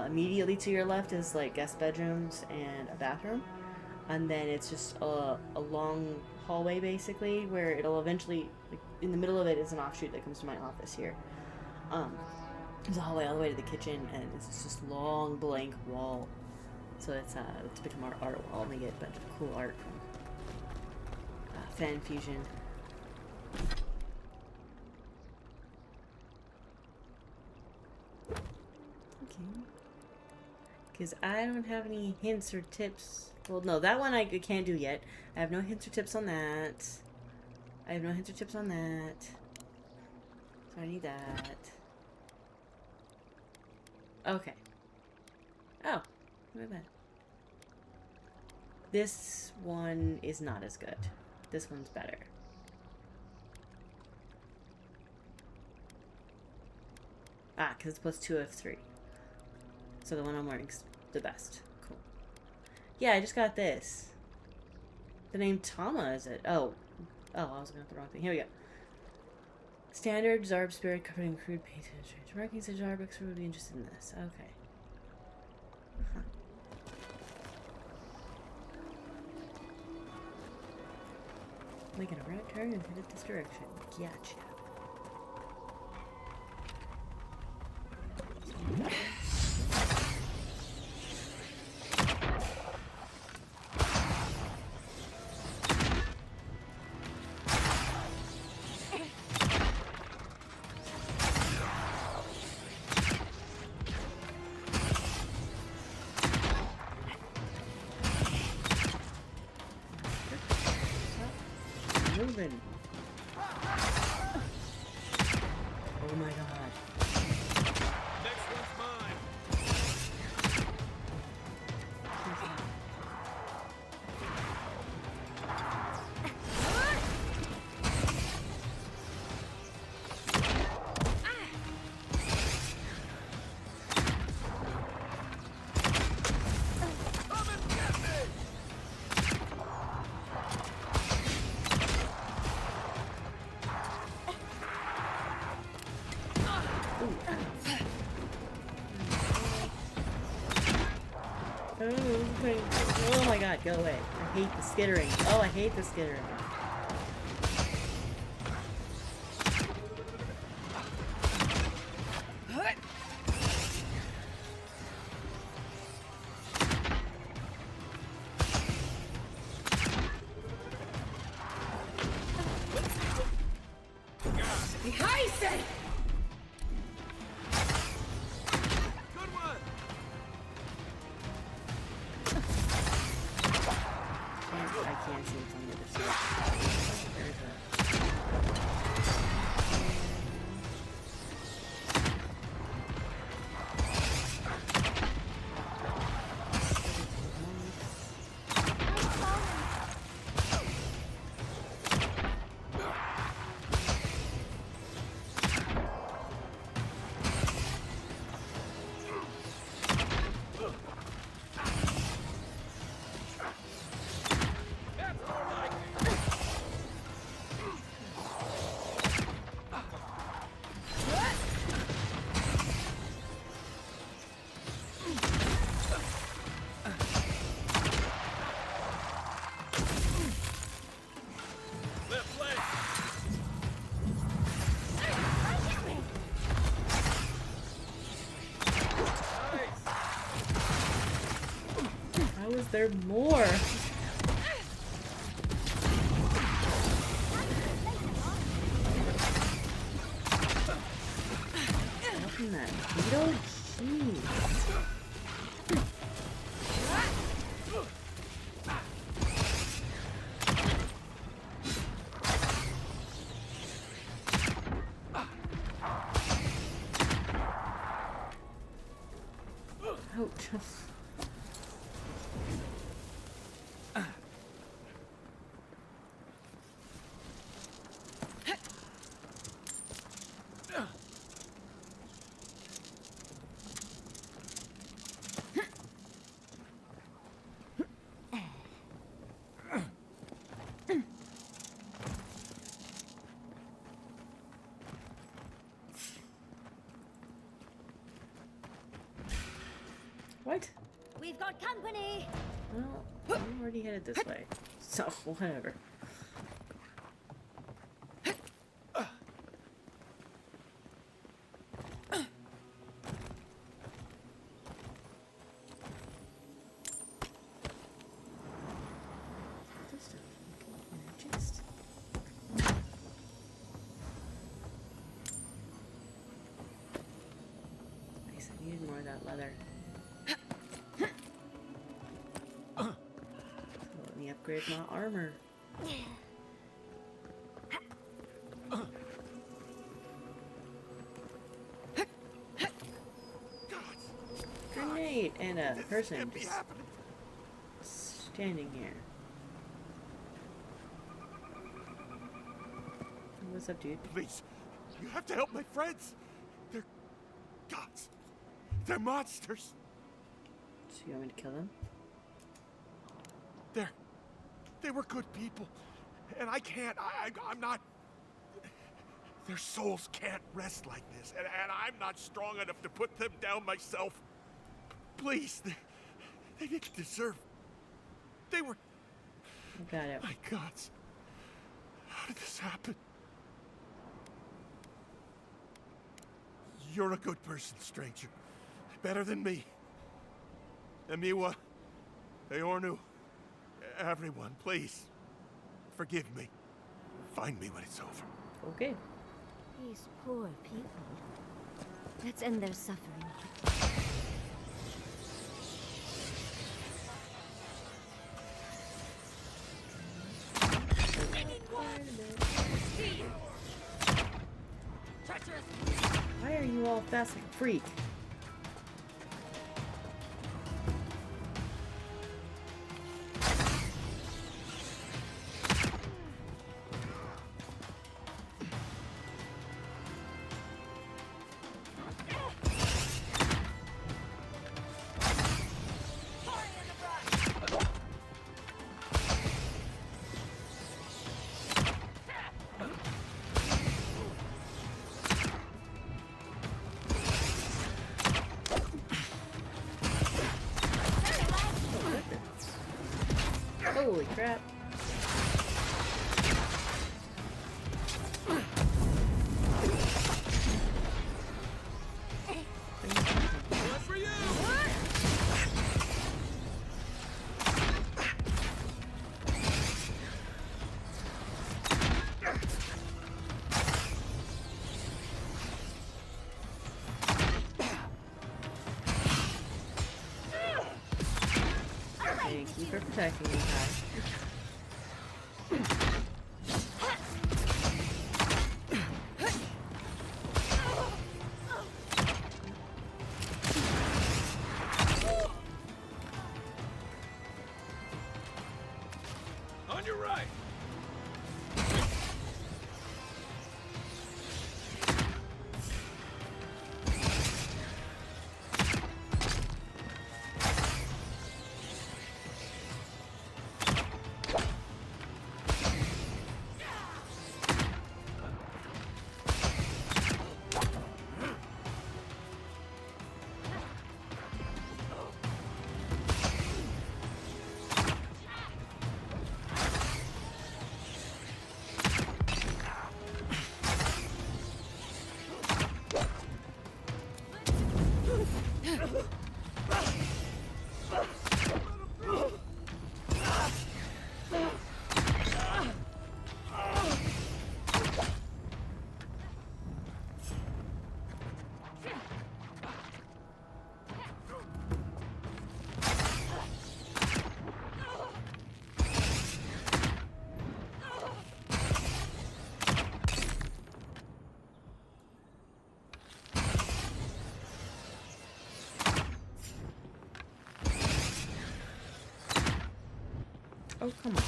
immediately to your left is like guest bedrooms and a bathroom, and then it's just a long hallway basically where it'll eventually, like, in the middle of it is an offshoot that comes to my office here. There's a hallway all the way to the kitchen, and it's just long blank wall. So it's become our art wall, and we get a bunch of cool art from Fan Fusion. Because I don't have any hints or tips. Well, no, that one I can't do yet. I have no hints or tips on that. So I need that. Okay. Oh, look at that. This one is not as good. This one's better. Ah, because it's plus 2 of 3. So the one I'm wearing's the best. Cool. Yeah, I just got this. The name Tama, is it? Oh. Oh, I was looking at the wrong thing. Here we go. Standard Zarb spirit covered in crude painted strange markings. A Zarb expert would be interested in this. Okay. Huh. Making a right turn and headed this direction. Gotcha. Moving. Oh my god. Next one's mine. Oh my god, go away. I hate the skittering. Oh, I hate the skittering. Good one. I can't see it from the other side. There's a... Left leg. How is there more? Nothing that Vito? Jeez. Ouch. What? We've got company! Well, I'm already headed this way. So, whatever. This stuff. Just... Nice, I needed more of that leather. Let me upgrade my armor. a This person can't be just happening. standing here. What's up, dude? Please, you have to help my friends. They're gods. They're monsters. So you want me to kill them? They were good people, and I can't. I'm not. Their souls can't rest like this, and I'm not strong enough to put them down myself. Please, they didn't deserve. They were. I got it. My gods, how did this happen? You're a good person, stranger. Better than me. Amiwa, Eornu, everyone, please, forgive me. Find me when it's over. Okay. These poor people. Let's end their suffering. Why are you all fast like a freak? Holy crap. Thank you for protecting me, Kai. On your right. Oh, come on.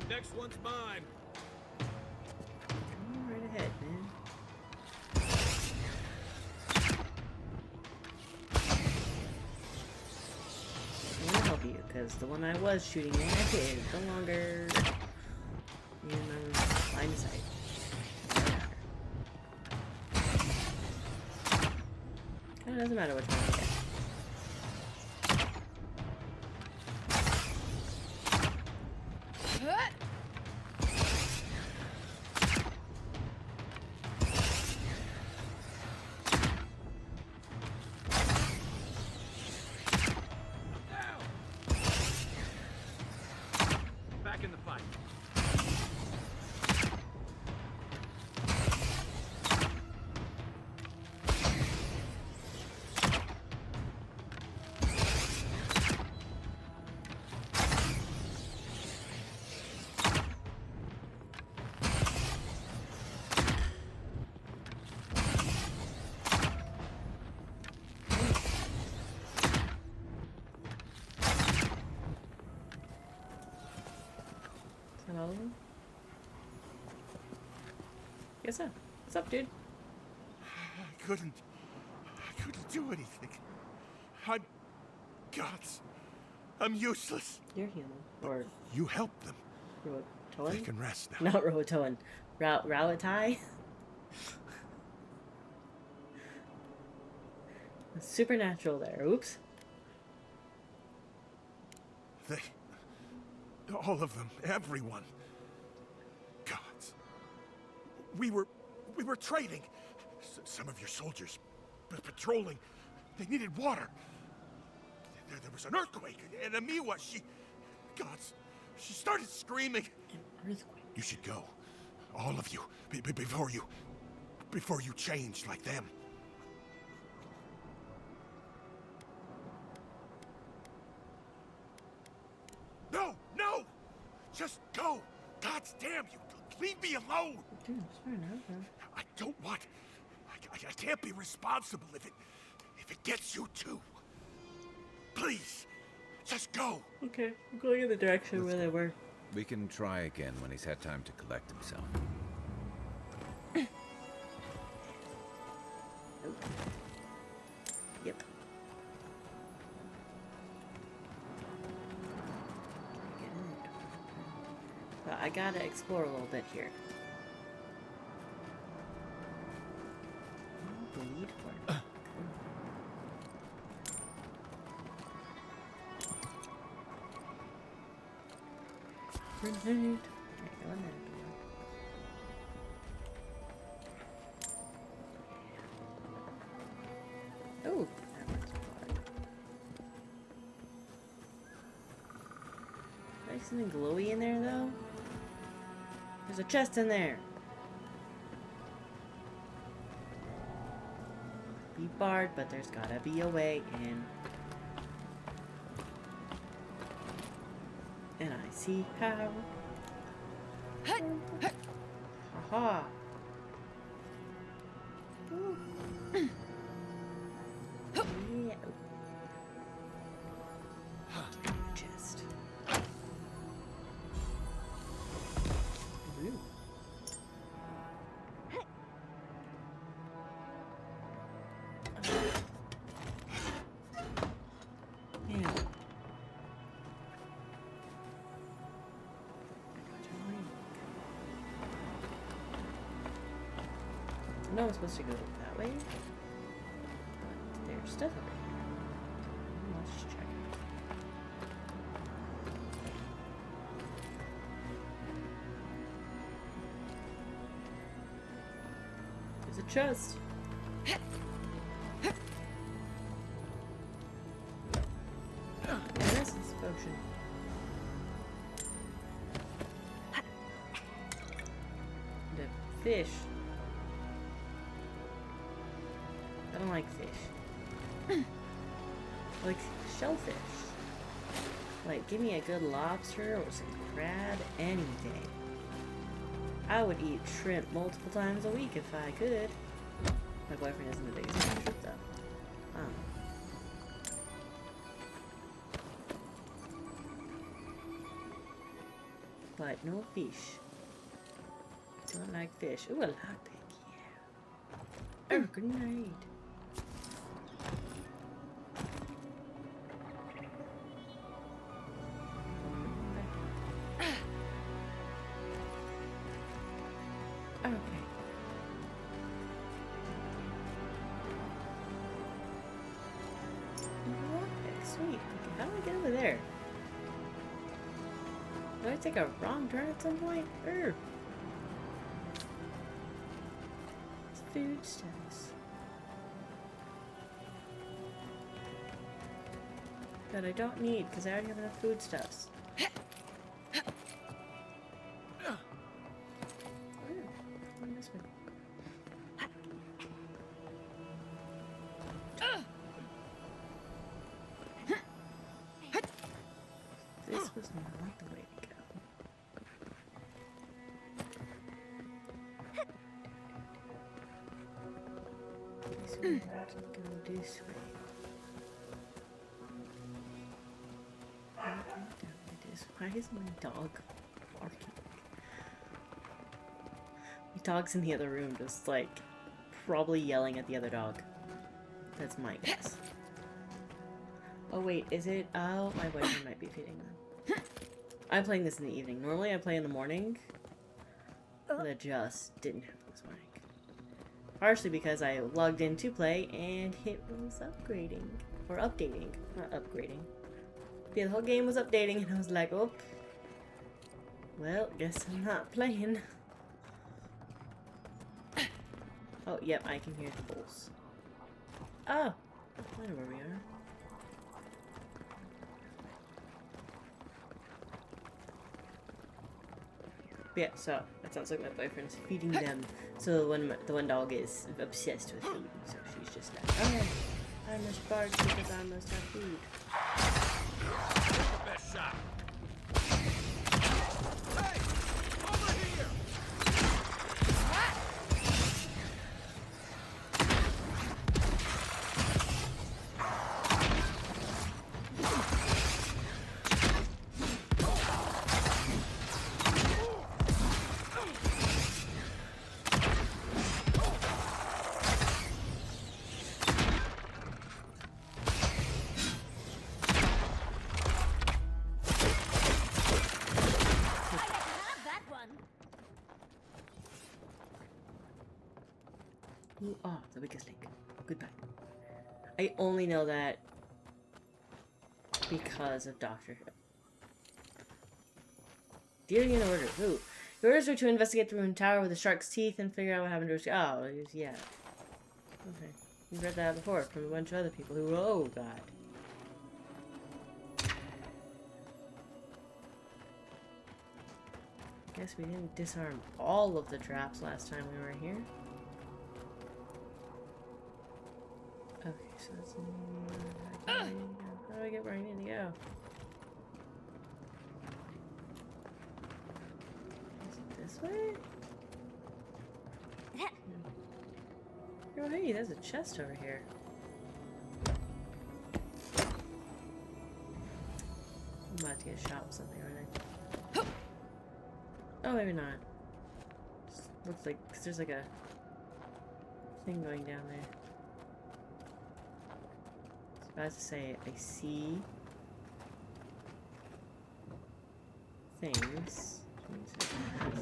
Next one's mine. Go right ahead, man. I'm gonna help you, because the one I was shooting at is no longer in my line of sight. It doesn't matter which one I get. Back in the fight. Guess so. What's up, dude? I couldn't do anything. I'm gods. I'm useless. You're human. Or You helped them. They Rotoan? can rest now. Not Rotoan. Rawatai? Supernatural there. Oops. All of them, everyone. Gods. We were trading. Some of your soldiers patrolling. They needed water. There was an earthquake, and Amiwa, gods, she started screaming. An earthquake. You should go. All of you. Before you change like them. No! Just go! Gods damn you! Leave me alone! Dude, it's fine, okay. I don't want... I can't be responsible if it gets you too. Please, just go. Okay, I'm going in the direction where they were. We can try again when he's had time to collect himself. Yep. But I gotta explore a little bit here. Bleed for grenade. Go in there. Oh, that one's hard. Is there something glowy in there though? There's a chest in there. Be barred, but there's gotta be a way in. And I see how. Aha! Yeah. Chest. Ooh. Yeah. I know I'm supposed to go that way, but there's stuff over here. Let's just check it. There's a chest. And this is potion. And a fish. I don't like fish. I like shellfish. Like, give me a good lobster or some crab any day. I would eat shrimp multiple times a week if I could. My boyfriend isn't the biggest fan of shrimp, though. But no fish. Don't like fish. Ooh, a lockpick, yeah. Oh, grenade. Okay. Lockpick, sweet. Okay, how do I get over there? Did I take a wrong turn at some point? Urgh. It's food stuffs. That I don't need because I already have enough foodstuffs. This way. This was not the way to go. This way, go this way. Why is my dog barking? My dog's in the other room, just like probably yelling at the other dog. That's my guess. Oh wait, is it? Oh, my boyfriend might be feeding them. I'm playing this in the evening. Normally I play in the morning, but I just didn't have this morning. Partially because I logged in to play and it was upgrading. Or updating. Not upgrading. Yeah, the whole game was updating and I was like, oh. Well, guess I'm not playing. Oh, yep, I can hear the bulls. Oh! I know where we are. Yeah, so that sounds like my boyfriend's feeding them. So the one dog is obsessed with food, so she's just like, oh, I must bark because I must have food. The best shot. Hey, over here. You are the weakest link. Goodbye. I only know that because of Doctor Who. Dealing in order. Ooh. The orders were to investigate the ruined tower with the shark's teeth and figure out what happened to us. Oh, yeah. Okay. You've read that before from a bunch of other people who, oh god. Guess we didn't disarm all of the traps last time we were here. Okay, so that's... How do I get where I need to go? Is it this way? Oh, hey, there's a chest over here. I'm about to get shot with something, aren't I? Oh, maybe not. Just looks like... Because there's like a thing going down there. I was about to say, I see things. Which means there has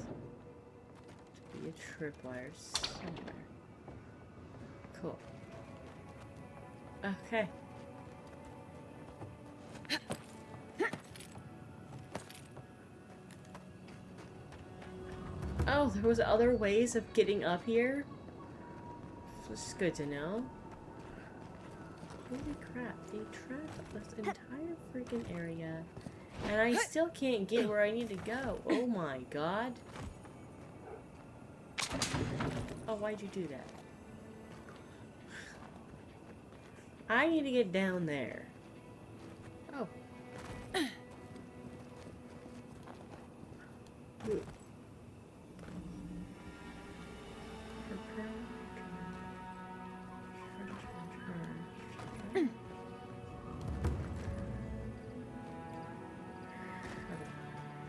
to be a tripwire somewhere. Cool. Okay. Oh, there was other ways of getting up here? Which is good to know. Holy crap, they trapped this entire freaking area. And I still can't get where I need to go. Oh my god. Oh, why'd you do that? I need to get down there. Oh. Ooh.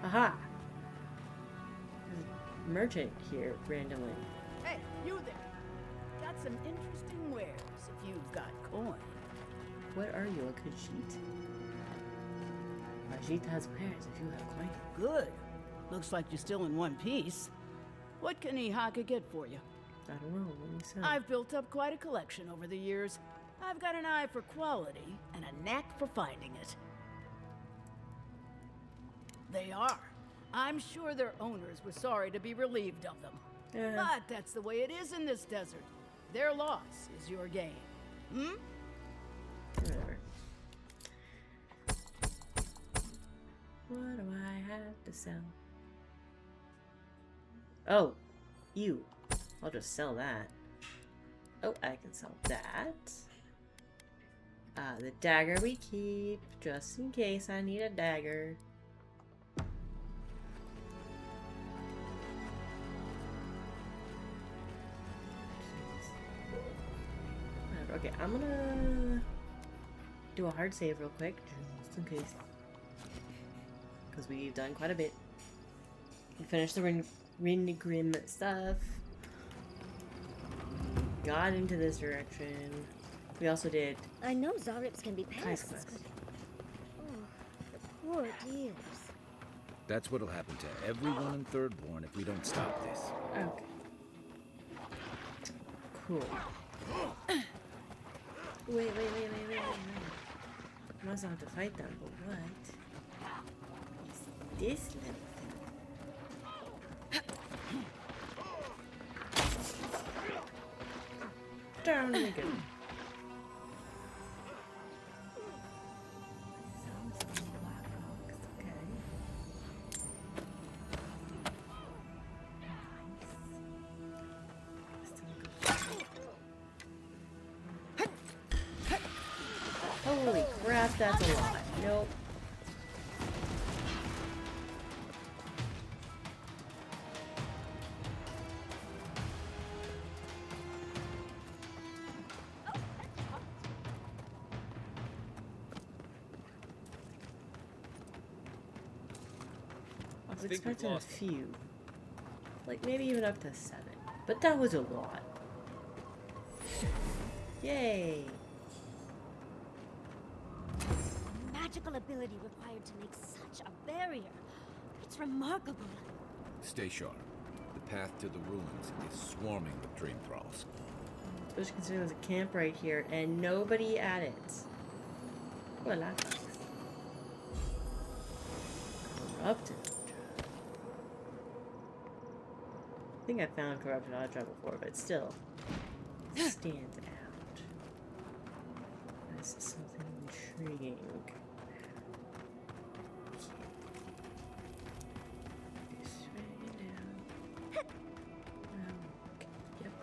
Aha! There's a merchant here randomly. Hey, you there! Got some interesting wares if you've got coin. What are you, a Khajiit? Khajiit has wares if you have coin. Good. Looks like you're still in one piece. What can Ihaka get for you? I don't know, what do you say? I've built up quite a collection over the years. I've got an eye for quality and a knack for finding it. They are. I'm sure their owners were sorry to be relieved of them. Yeah. But that's the way it is in this desert. Their loss is your gain. Hmm? Whatever. What do I have to sell? Oh, you. I'll just sell that. Oh, I can sell that. The dagger we keep, just in case I need a dagger. Whatever. Okay, I'm gonna do a hard save real quick, just in case. Because we've done quite a bit. We finished the Ringrim stuff. got into this direction. We also did I know Zarips can be pests, Quest. but... Oh, the poor dears. That's what'll happen to everyone in Thirdborn if we don't stop this. Okay. Cool. Wait. I must have to fight them, but what is this little thing? Down we go. Sounds like black rocks, okay. Holy crap, that's a lot. Nope. I was expecting a few. Like maybe even up to 7. But that was a lot. Yay! Magical ability required to make such a barrier. It's remarkable. Stay sharp. The path to the ruins is swarming with dream thralls. Especially considering there's a camp right here and nobody at it. Well, that sucks. Corrupted. I think I found Corrupted Oddjob before, but still stands out as something intriguing. This way down. Yep.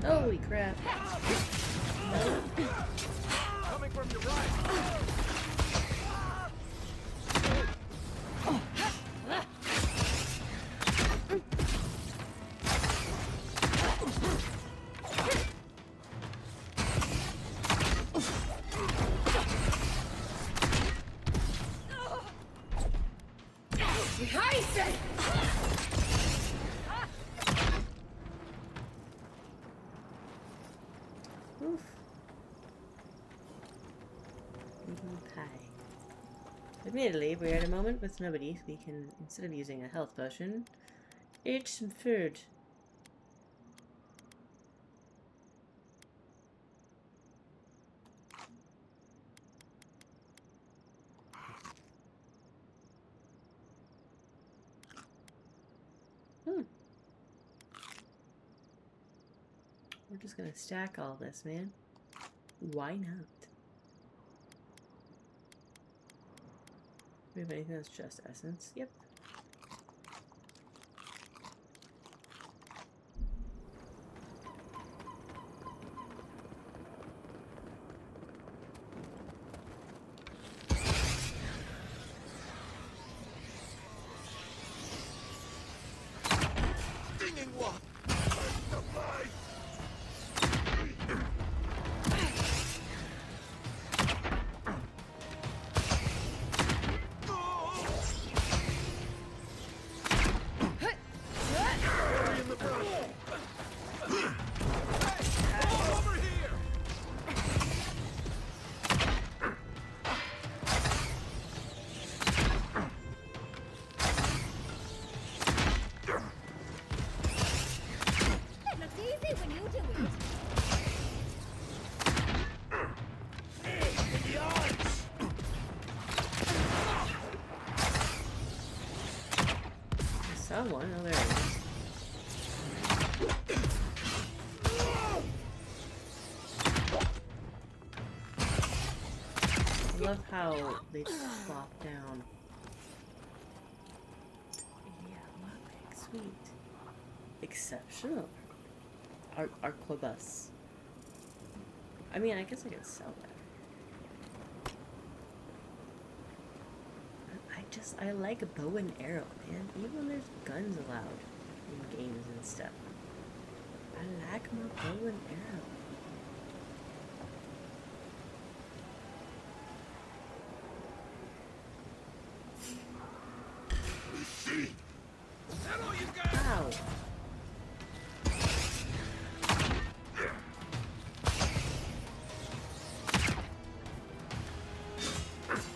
Holy crap. Coming from your right. Oof. Eating pie. Admittedly, we're at a moment with nobody, so we can, instead of using a health potion, eat some food. We're just gonna stack all this, man. Why not? Do we have anything that's just essence? Yep. Stinging one. It looks easy when you do it. Someone, oh there it is. I love how they flop down. Sweet. Exceptional. Arquebus. I mean, I guess I could sell that. I like a bow and arrow, man. Even when there's guns allowed in games and stuff. I like my bow and arrow. Ow.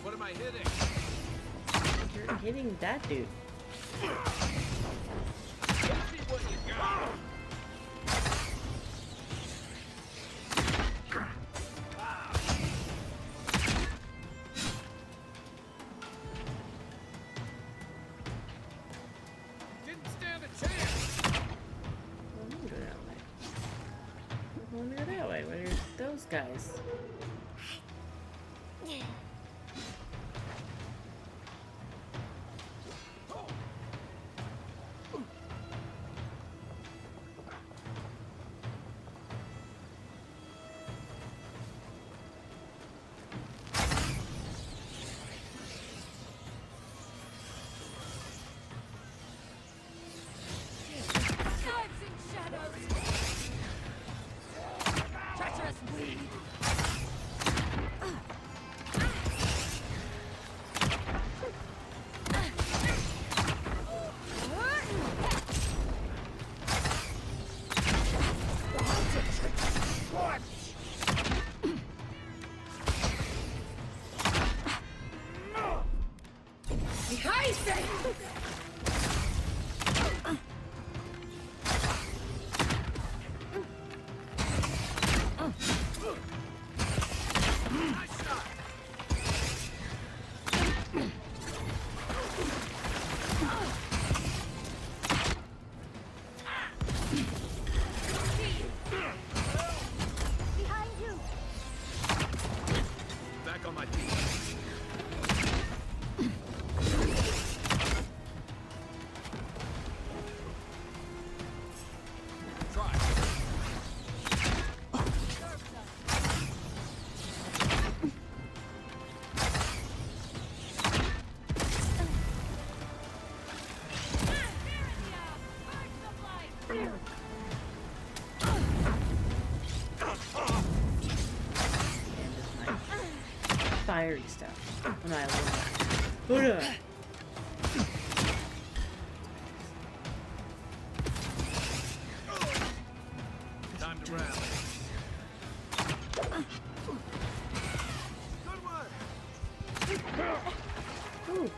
What am I hitting? You're hitting that dude. See what you got. Didn't stand a chance. Well, I'm gonna go that way. I'm gonna go that way. What are those guys? Behind you! Back on my feet. Try. And with my fiery stuff. Oh, no, I love that. Buddha! Time to rally. Good one. Ooh.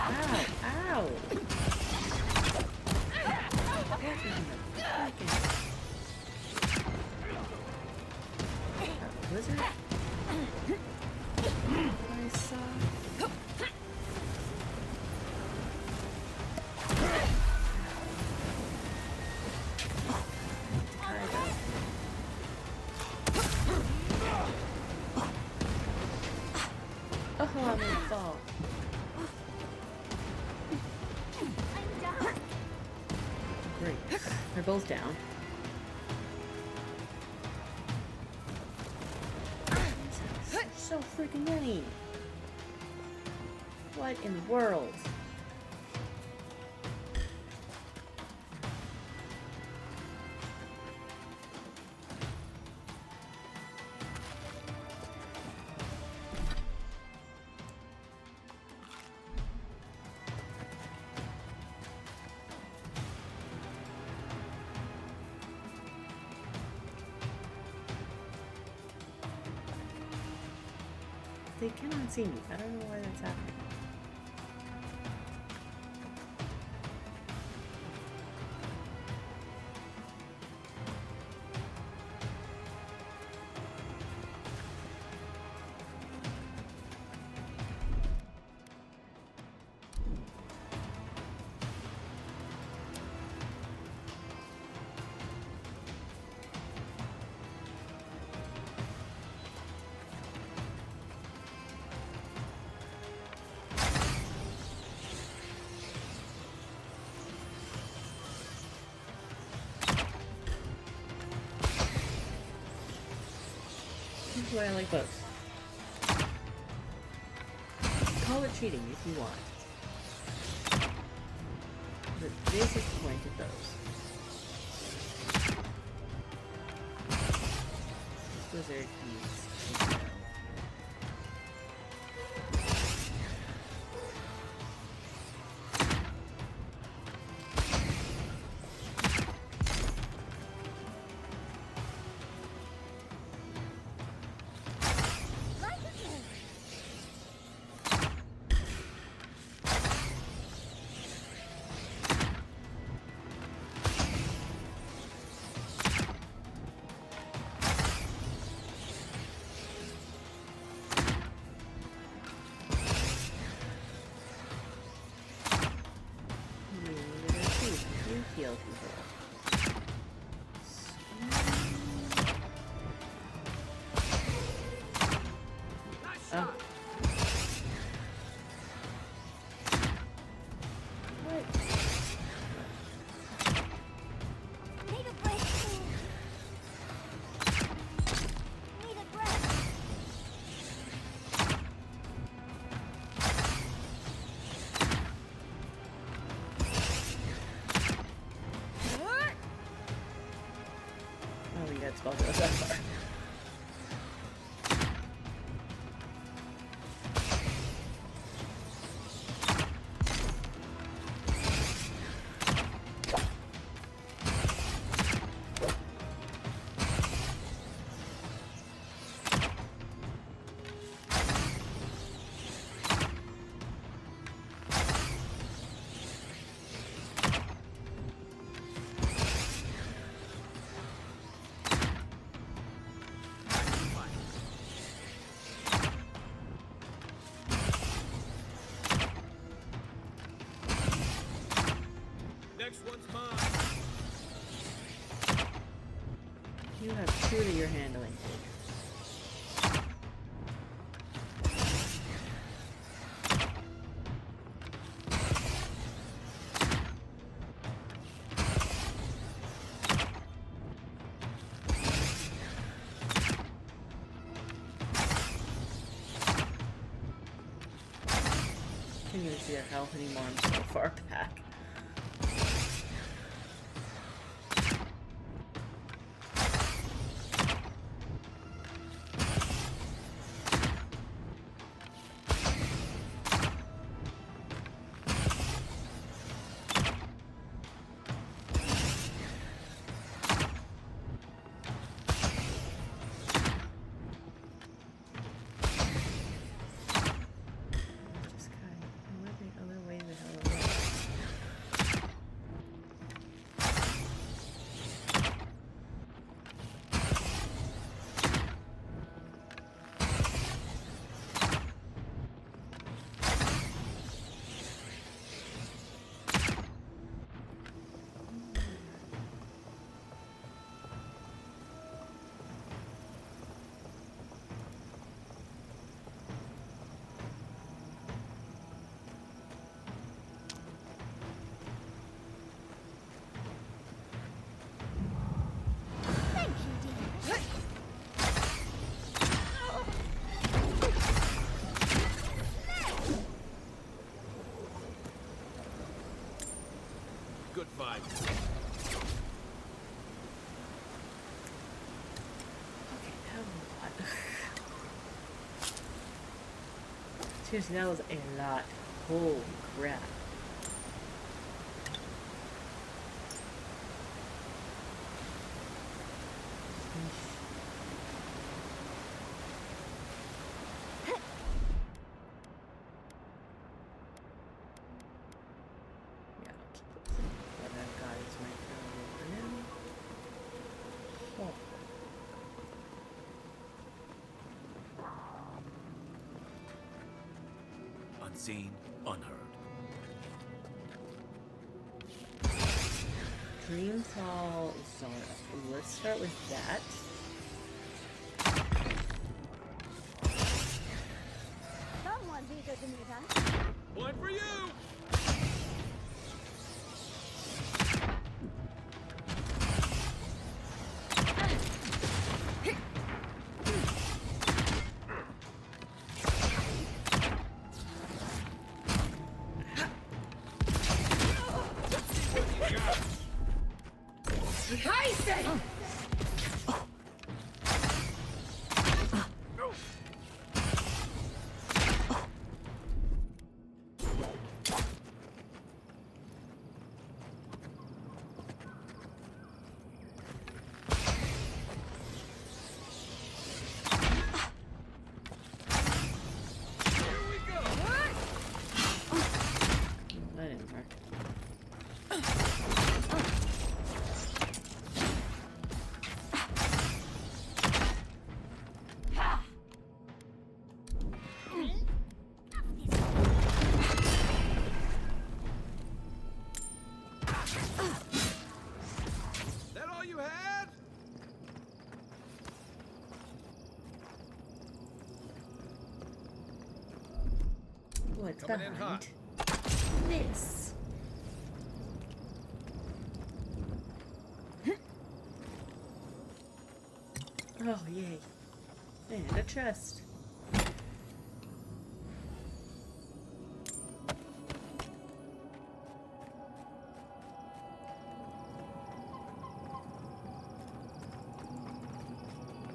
Ow, ow! Wizard? I saw. Oh, I'm gonna fall. I'm down! Great. They're both down. So freaking many. What in the world? They cannot see me. I don't know why that's happening. why I like both. Call it cheating if you want. But this is the point of those. This wizard needs to know. Heal people. Oh. What? Need a break. Need a break. Oh, we got spell goes that far. Next one's mine. You have two that you're handling. Can't even see their health anymore. I'm so far back. Just kind of went the other way the hell it was. Thank you, dear. Good fight. Okay, that was a lot. Seriously, that was a lot. Holy crap. Yeah, I'll keep it. What I've got is my crown over now. Oh. Unseen, unheard. Dreamfall Zara. Let's start with that. Someone be good to me, huh? One for you! That didn't work. That all you had? What's Coming in behind hot. this? Oh, yay. And a chest.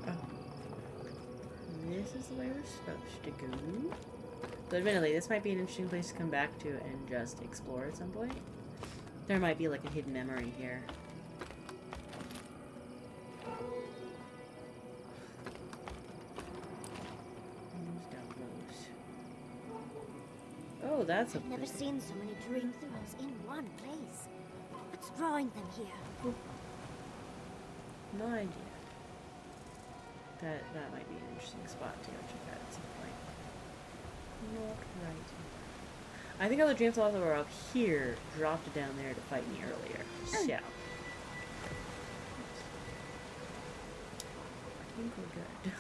Oh. This is the way we're supposed to go. So admittedly, this might be an interesting place to come back to and just explore at some point. There might be like a hidden memory here. Oh, that's a I've never seen so many dream thralls in one place. What's drawing them here? no idea. That might be an interesting spot to go check out at some point. Not right. I think all the dream thralls that were up here dropped down there to fight me earlier. So I think we're good.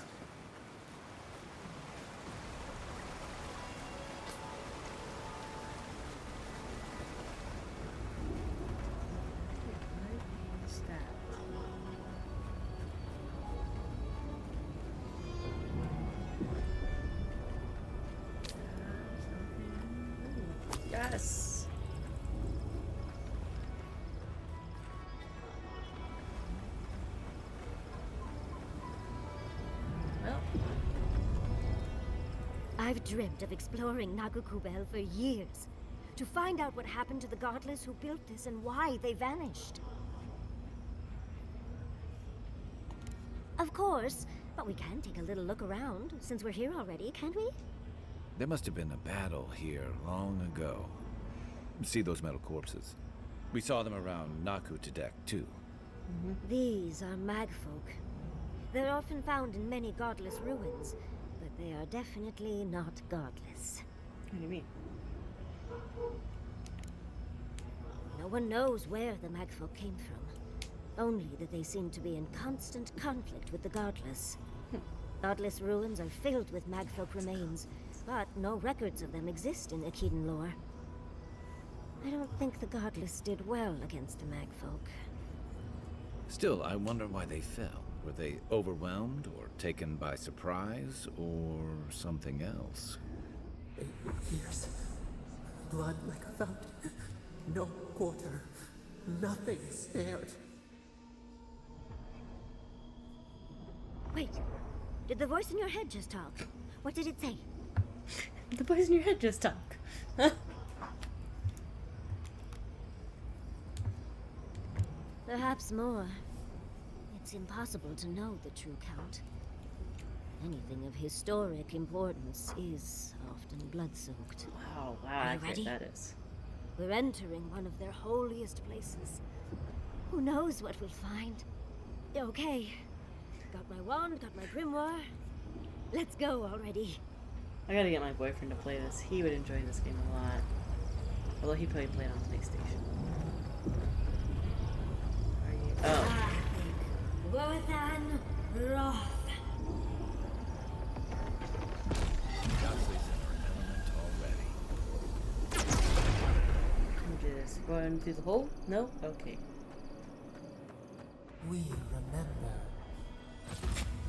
What is that? Yes. Well, I've dreamt of exploring Nagakubel for years. To find out what happened to the godless who built this and why they vanished. Of course, but we can take a little look around, since we're here already, can't we? There must have been a battle here long ago. See those metal corpses? We saw them around Naku Tedek, too. These are magfolk. They're often found in many godless ruins, but they are definitely not godless. what do you mean? No one knows where the magfolk came from. Only that they seem to be in constant conflict with the godless. Godless ruins are filled with magfolk remains, but no records of them exist in Akhidan lore. I don't think the godless did well against the magfolk. Still, I wonder why they fell. Were they overwhelmed, or taken by surprise, or something else? 8 years. Blood like a fountain. No quarter. Nothing spared. Wait, did the voice in your head just talk? What did it say? The boys in your head just talk. Perhaps more. It's impossible to know the true count. Anything of historic importance is often blood-soaked. Wow, Are you accurate ready? that is. We're entering one of their holiest places. Who knows what we'll find? Okay. Got my wand, got my grimoire. Let's go already. I gotta get my boyfriend to play this. He would enjoy this game a lot. Although he probably played on PlayStation. Are you? Oh. Wothan Roth. Godsley's in her element already. Can we do this? Going through the hole? No? Okay. We remember.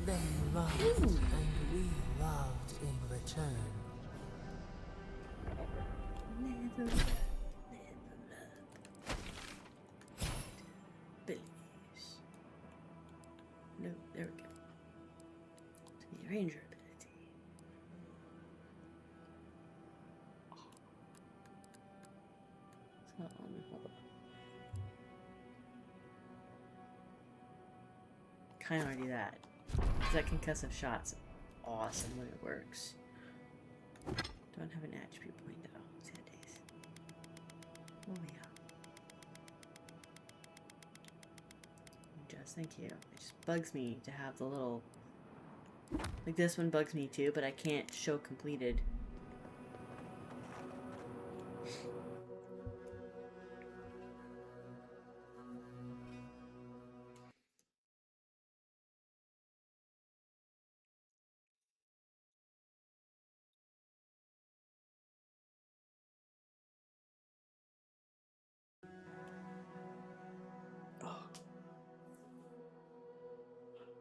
They loved, and we loved in return. Never loved. Billies. Hold on. Kind of want to do that. Because that concussive shot's awesome when it works. Don't have an attribute point though. Sad days. Oh yeah. Just thank you. It just bugs me to have the little... Like this one bugs me too, but I can't show completed.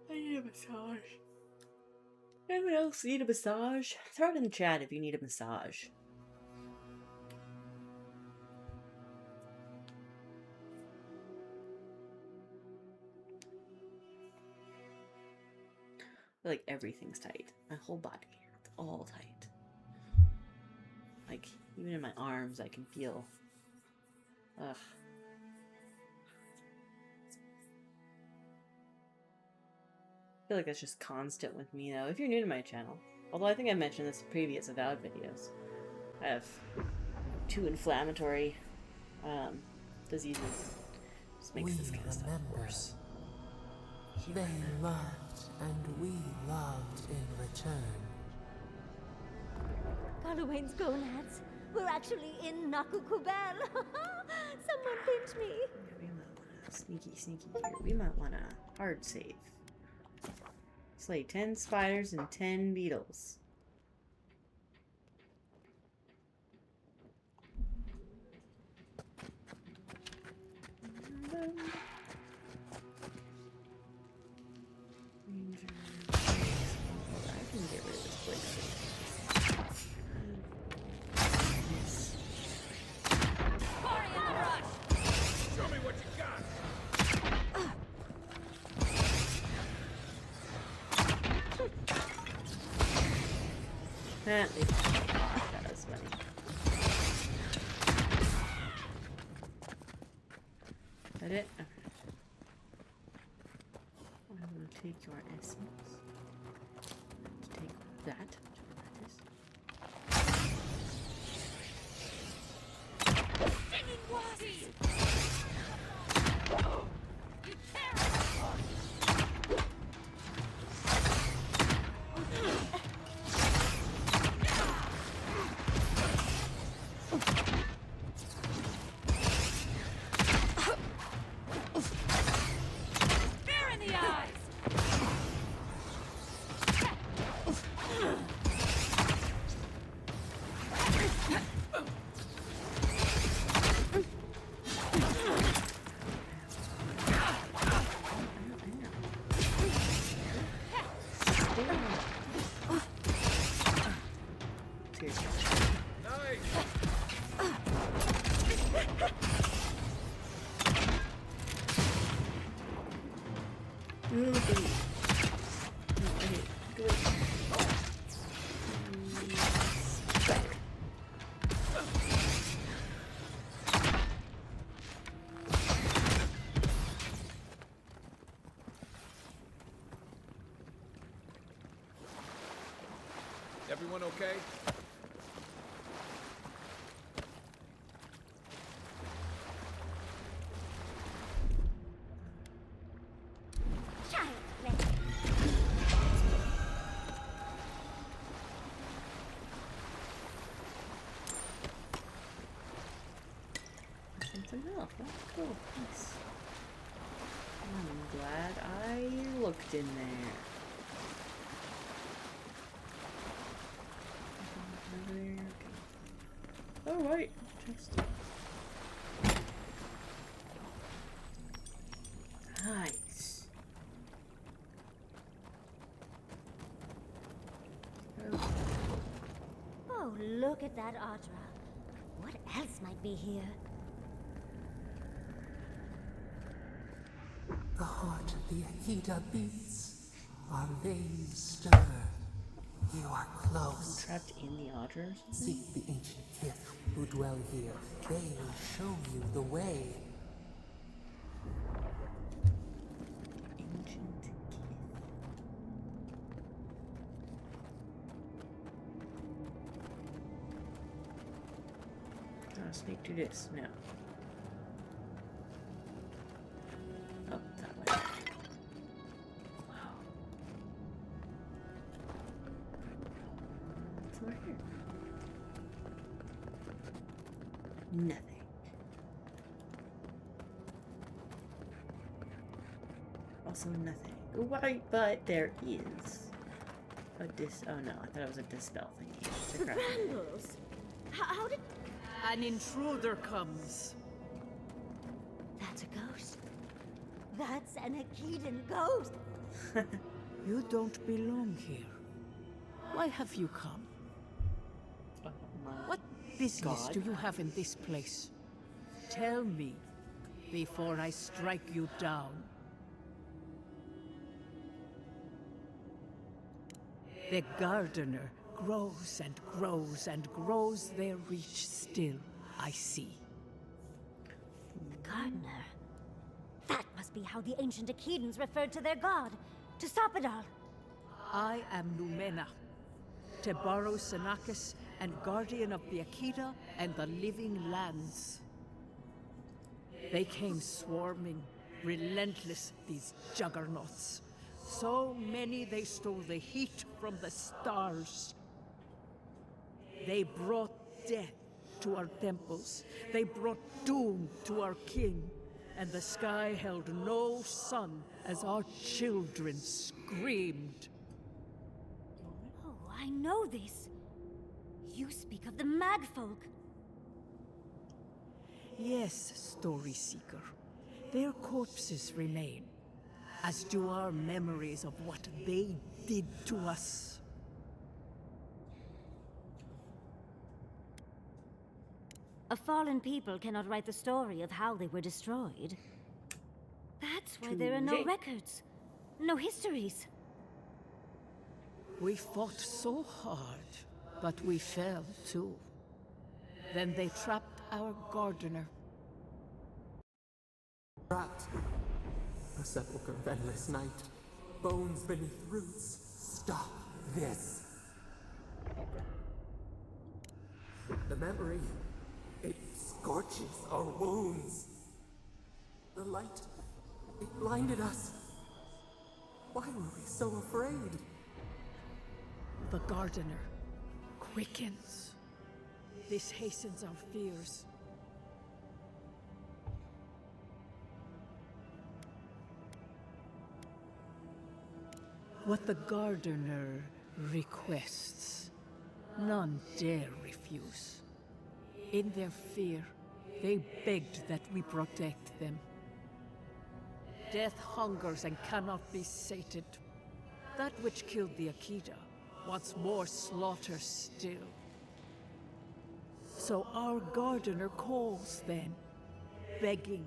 I need a massage. Anyone else need a massage? Throw it in the chat if you need a massage. I feel like everything's tight. My whole body. It's all tight. Like, even in my arms, I can feel... Ugh. I feel like that's just constant with me, though. If you're new to my channel, although I think I mentioned this in previous Avowed videos, I have 2 inflammatory diseases. Just makes this kind of stuff worse. They loved, and we loved in return. Carluane's gonads. We're actually in Nakukubel. Someone pinch me. Yeah, we might want to sneaky here. We might want to hard save. Slay 10 spiders and 10 beetles. I can get rid of this place. Show me what you got! That was funny. Is that it? Okay. I'm going to take your essence. Take that. Everyone okay? Something else. That's cool. Nice. I'm glad I looked in there. Oh, right. Just... Nice. Oh, look at that Audra. What else might be here? The heart of the Ahida beats, our veins stir. You are I'm close. trapped in the otter. Seek the ancient kith who dwell here. They will show you the way. Ancient kith. Speak to this. No. Oh, that way. Wow. What's over here? Nothing. Also nothing. Right, but there is a oh no, I thought it was a dispel thingy. It's a crap. Brambles! How did... An intruder comes. That's a ghost. That's an Akedan ghost. You don't belong here. Why have you come? Oh my What business God. do you have in this place? Tell me before I strike you down. The gardener grows and grows and grows their reach still, I see. Gardener. That must be how the ancient Akedans referred to their god, to Sopadal. I am Numena, Tebaro Senakis, and guardian of the Akita and the living lands. They came swarming, relentless, these juggernauts. So many they stole the heat from the stars. They brought death to our temples. They brought doom to our king. And the sky held no sun as our children screamed. Oh, I know this. You speak of the Magfolk. Yes, Story Seeker. Their corpses remain, as do our memories of what they did to us. A fallen people cannot write the story of how they were destroyed. That's why there are no Touché. records, no histories. We fought so hard, but we fell too. Then they trapped our gardener. Trapped. A sepulchre of endless night. Bones beneath roots. Stop this. The memory, it scorches our wounds. The light, it blinded us. Why were we so afraid? The gardener quickens. This hastens our fears. What the gardener requests, none dare refuse. In their fear, they begged that we protect them. Death hungers and cannot be sated. That which killed the Akita wants more slaughter still. So our gardener calls then, begging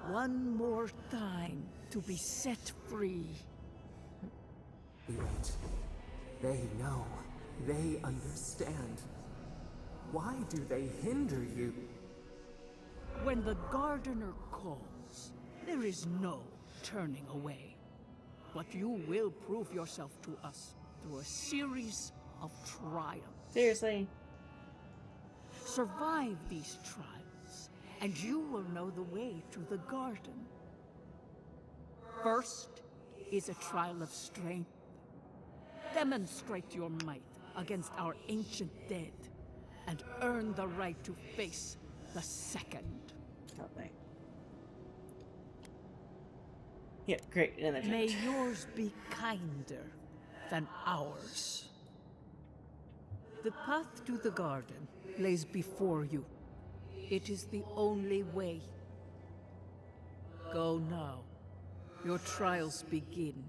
one more time to be set free. We wait. They know. They understand. Why do they hinder you? When the gardener calls, there is no turning away. But you will prove yourself to us through a series of trials. Seriously. Survive these trials, and you will know the way to the garden. First is a trial of strength. Demonstrate your might against our ancient dead, and earn the right to face the second. Nothing. Yeah, great. And then May yours be kinder than ours. The path to the garden lays before you. It is the only way. Go now. Your trials begin.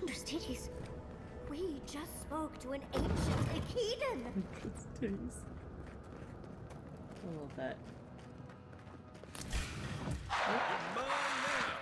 Understudies, we just spoke to an ancient Akedan. I love that. Mine now.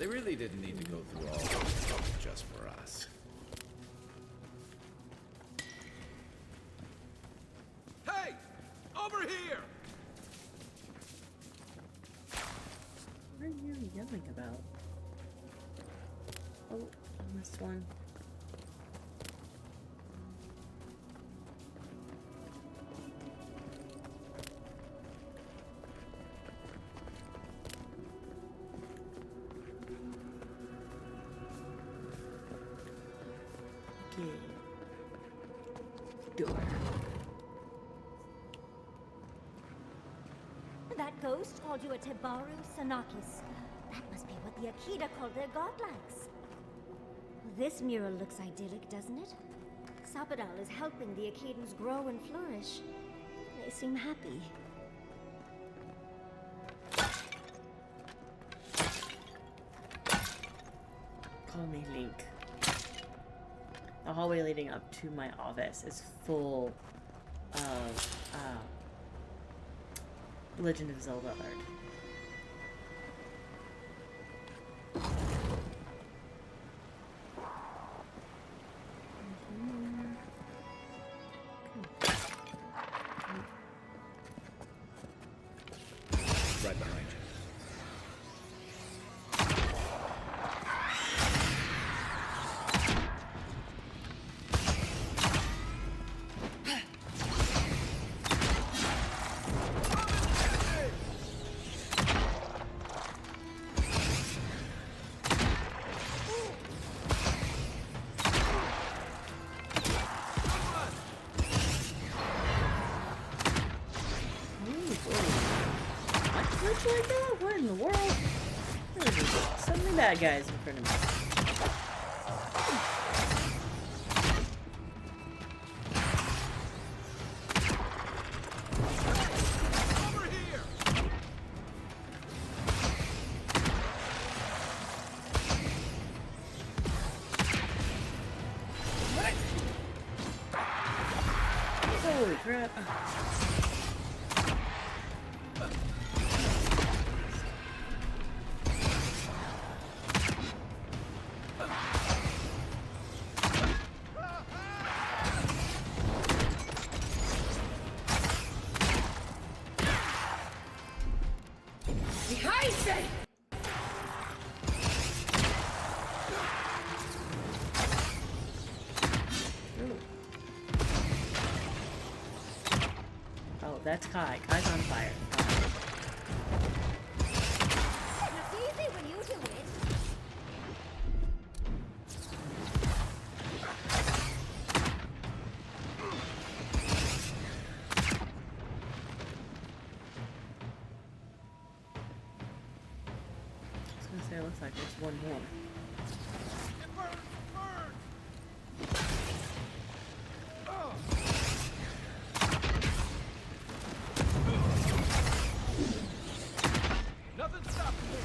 They really didn't need to go through all this trouble just for us. Hey! Over here! What are you yelling about? Oh, I missed one. Okay. Door. That ghost called you a Tebaru Sanakis. That must be what the Akita called their godlikes. This mural looks idyllic, doesn't it? Sapadal is helping the Akitans grow and flourish. They seem happy. Call me Link. The hallway leading up to my office is full of Legend of Zelda art. Right behind you. Much like that? What in the world? There's so many bad guys in front of me. Over here! Holy crap. Oh, that's Kai. Kai's on fire. It's easy when you do it. I was gonna say it looks like there's one more. It burns! Burns! Oh. Nothing stopping me!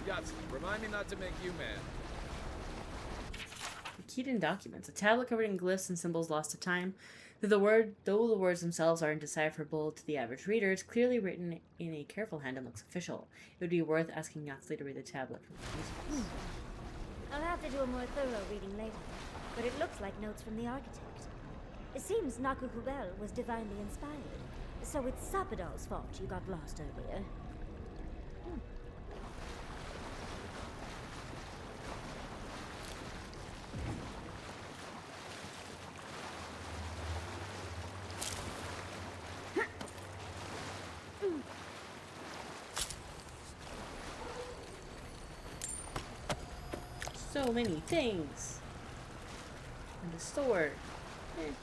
Yats, remind me not to make you mad. Akita documents. A tablet covered in glyphs and symbols lost to time. Though the words themselves are indecipherable to the average reader, it's clearly written in a careful hand and looks official. It would be worth asking Yatsley to read the tablet from the users. I'll have to do a more thorough reading later, but it looks like notes from the architect. It seems Nakukubel was divinely inspired, so it's Sapadal's fault you got lost earlier. So many things. And the sword. I guess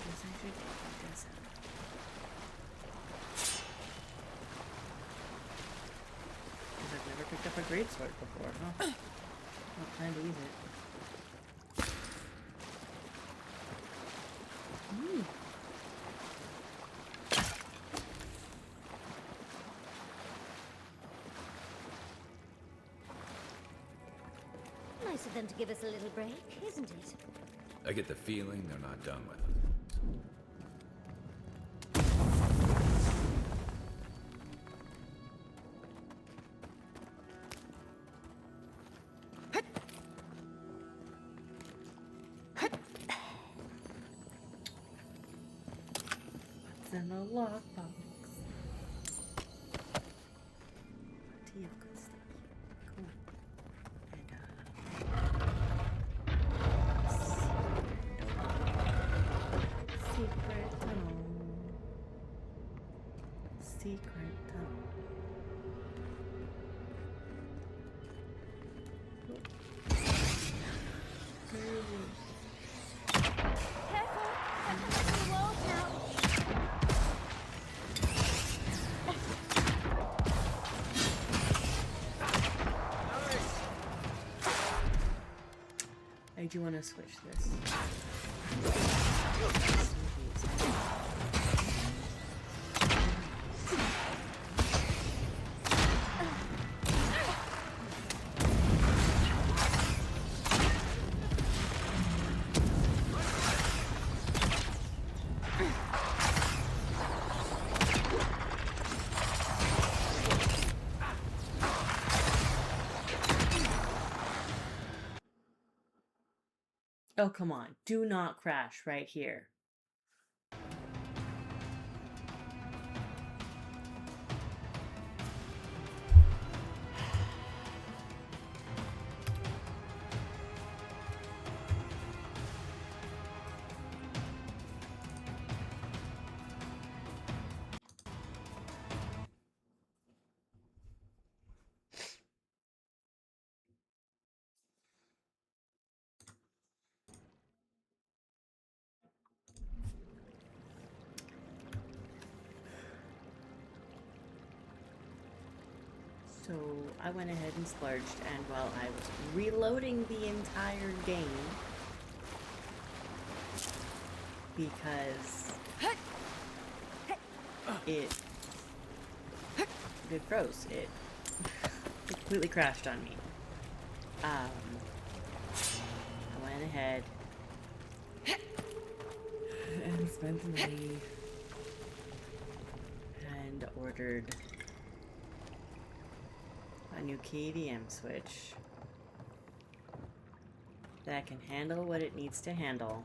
I should take this out. I've never picked up a greatsword before, huh? Not time to use it. Nice of them to give us a little break, isn't it? I get the feeling they're not done with us. What's in the lockbox? Plenty of good stuff. Cool. And, secret tunnel. Secret tunnel. Careful! I'm touching the walls now. I do want to switch this. Oh, come on. Do not crash right here. So I went ahead and splurged, and while I was reloading the entire game, because it froze. It completely crashed on me. I went ahead and spent the money and ordered a new KVM switch that can handle what it needs to handle,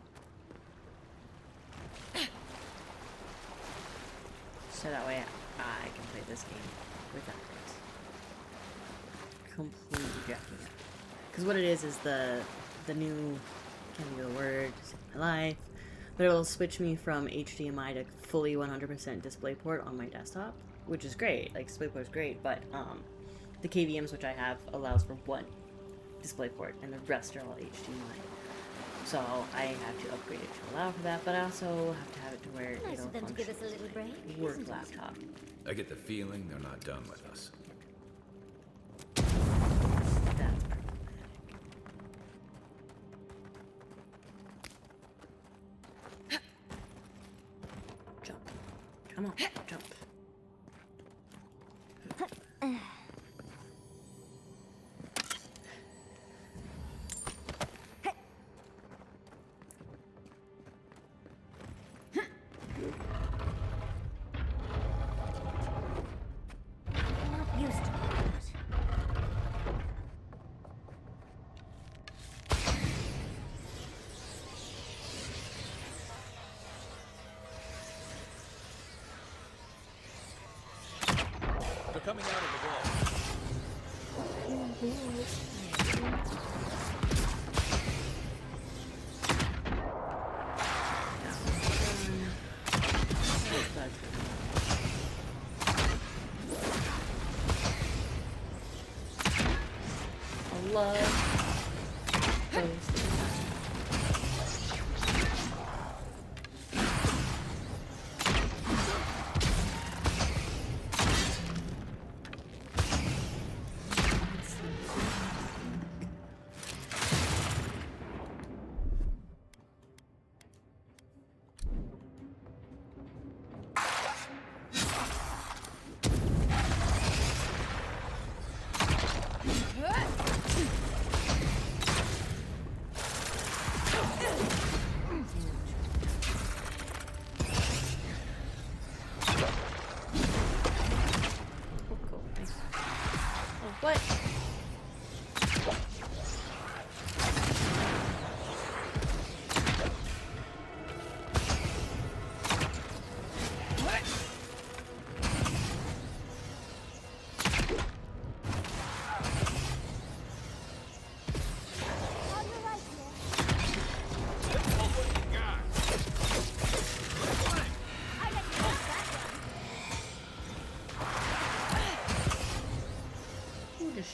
so that way I can play this game without it completely jacking it. Because what it is the new, can't think of the word, save my life, but it will switch me from HDMI to fully 100% DisplayPort on my desktop, which is great. Like, DisplayPort is great, but the KVM switch I have allows for one DisplayPort, and the rest are all HDMI. So I have to upgrade it to allow for that, but I also have to have it to where Nice it'll of them to give function us a little as my break, work isn't it? laptop. I get the feeling they're not done with us. That's problematic. Jump. Come on, jump. I'm not used to that. They're coming out of the wall. I love those.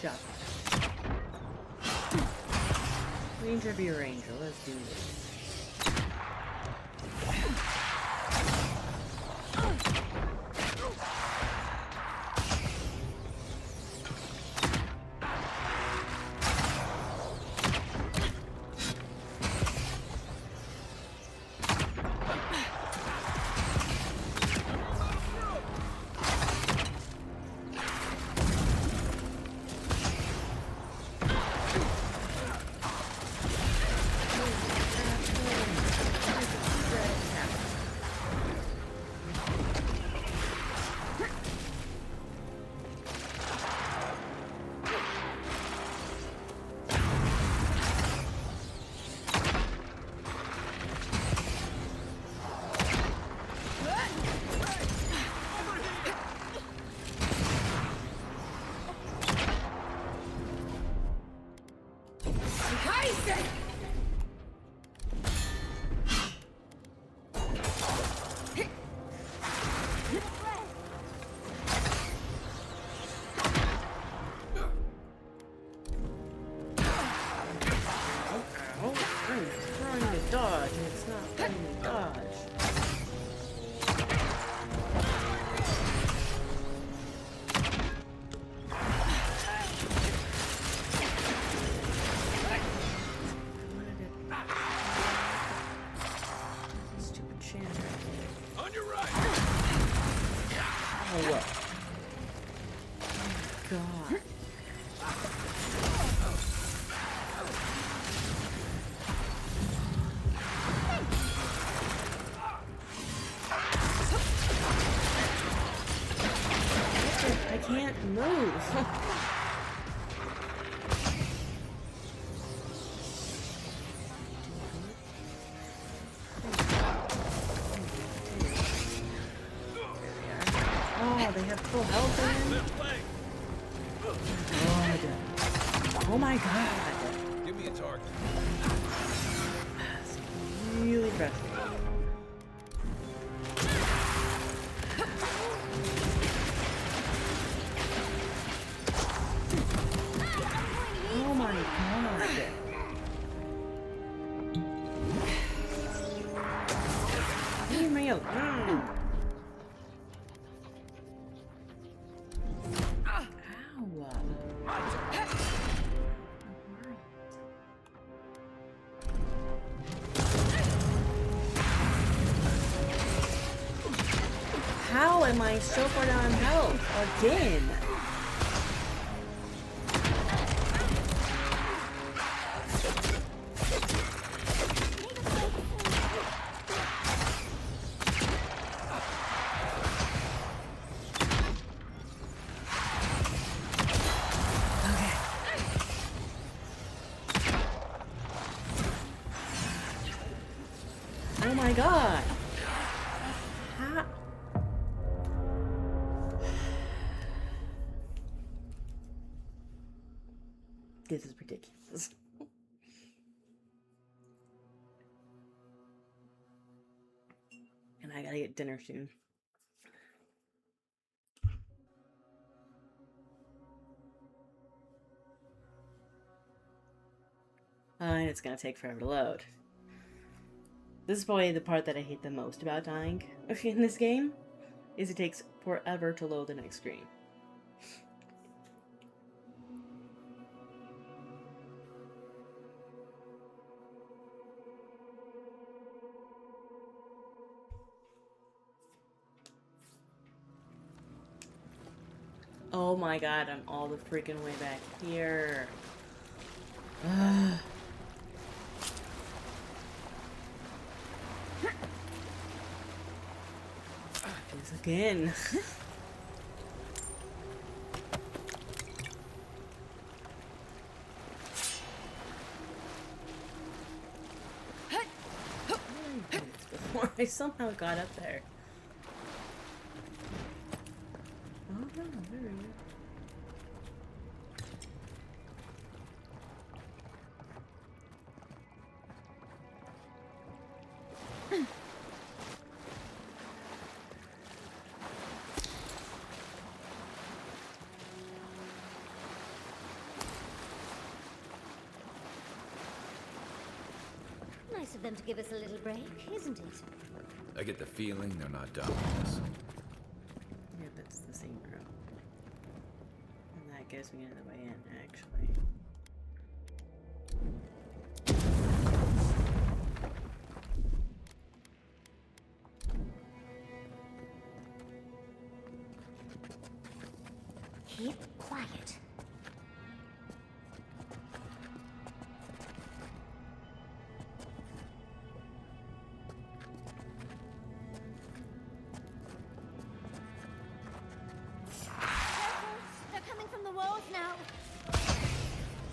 shot. Ranger be a ranger. Let's do this. Dodge, and it's not letting me dodge. Stupid Chandra. On your right. Oh, what? Oh, God. I can't move. Oh, they have full health again? God. Oh my god. Give me a target. That's really frustrating. Oh my god. Leave me alone. How am I so far down in health again? Oh my god. How? This is ridiculous. And I gotta get dinner soon. And it's gonna take forever to load. This is probably the part that I hate the most about dying in this game, is it takes forever to load the next screen. Oh my god, I'm all the freaking way back here. Ugh. This again. Before I somehow got up there. Oh no, there we go. nice of them to give us a little break, isn't it? I get the feeling they're not done with this. Yep, it's the same room. And that gives me another way in, actually. Keep quiet. They're coming from the walls now.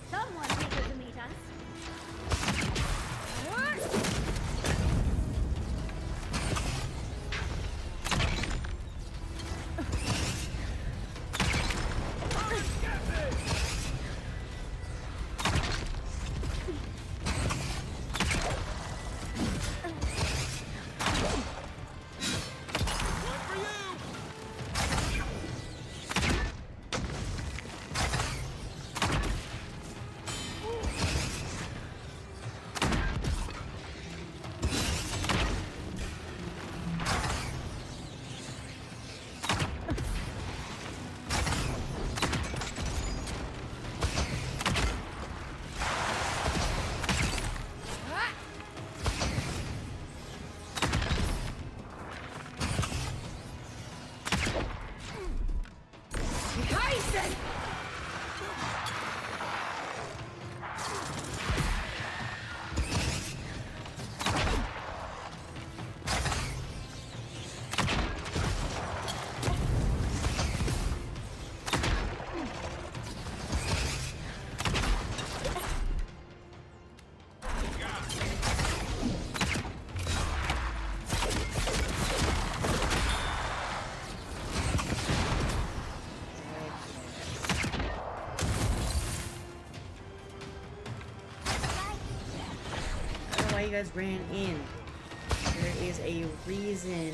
Someone's eager to meet us. You guys ran in. There is a reason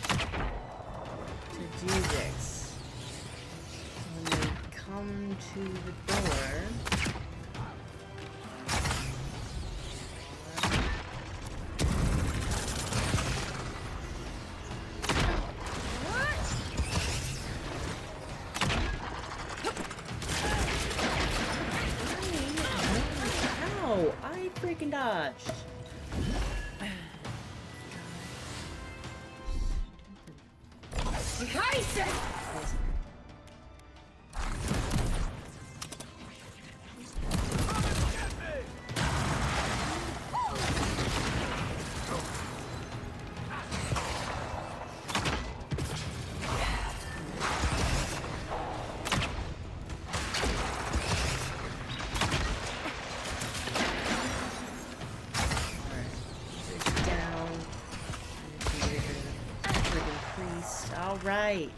to do this. When they come to the door, ow! I freaking dodged. Right.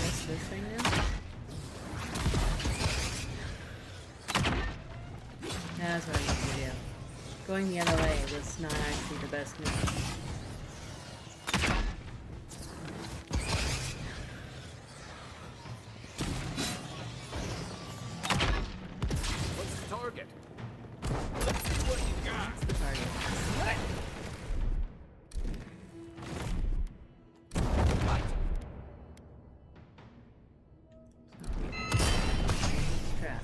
What's this thing now? That's what I used to do. Going the other way was not actually the best move. What's the target? Let's see what you got. That's the target. Trap.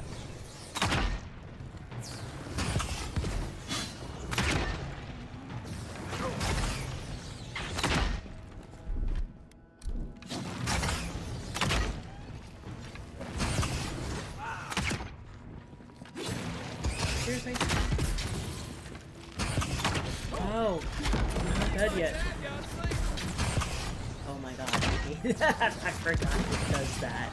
Seriously? Oh, I'm not dead yet. Oh my god, I hate that. I forgot it does that.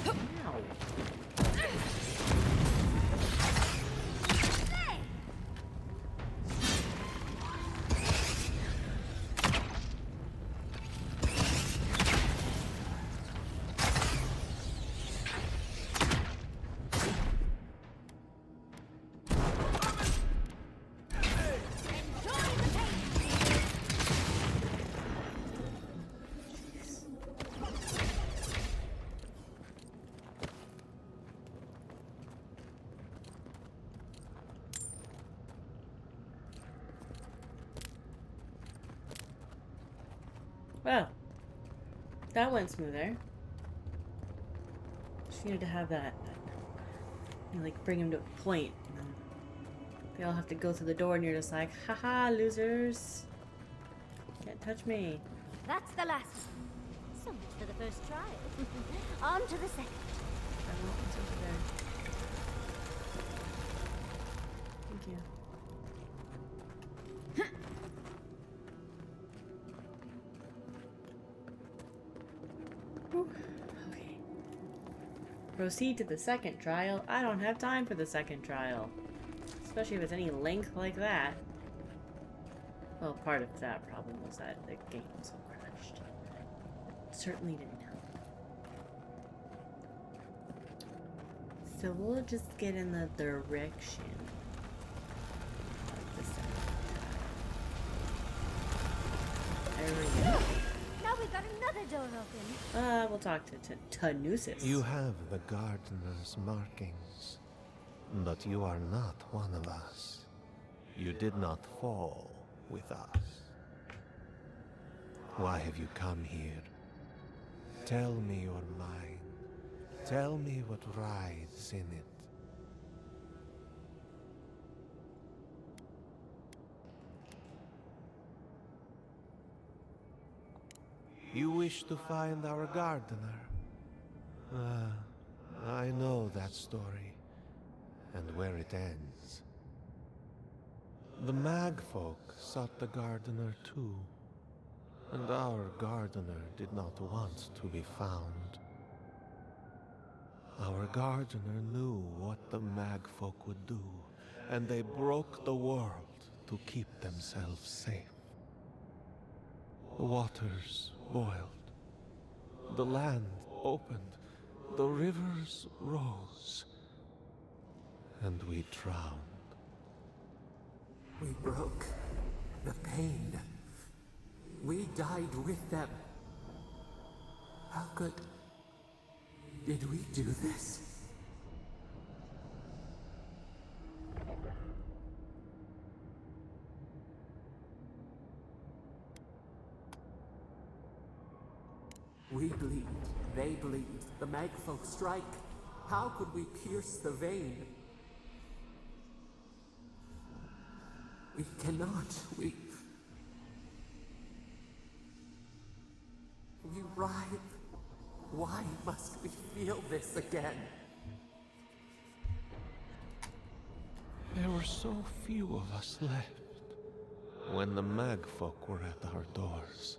Ow. Well, that went smoother. Just needed to have that, you know, like bring him to a point, and then they all have to go through the door, and you're just like, haha, losers. Can't touch me. That's the last one. So much for the first trial. On to the second. I want what's over there. Thank you. Whew. Okay. Proceed to the second trial. I don't have time for the second trial. Especially if it's any length like that. Well, part of that problem was that the game was so crashed. It certainly didn't help. So we'll just get in the direction of the second trial. There we go. Now we've got another door open. We'll talk to Tanusis. You have the gardener's markings, but you are not one of us. You did not fall with us. Why have you come here? Tell me your mind. Tell me what rides in it. You wish to find our gardener? I know that story, and where it ends. The Magfolk sought the gardener too, and our gardener did not want to be found. Our gardener knew what the Magfolk would do, and they broke the world to keep themselves safe. The waters boiled, the land opened, the rivers rose, and we drowned. We broke the pain. We died with them. How good did we do this? We bleed, they bleed, the Magfolk strike. How could we pierce the vein? We cannot, we writhe. Why must we feel this again? There were so few of us left when the Magfolk were at our doors.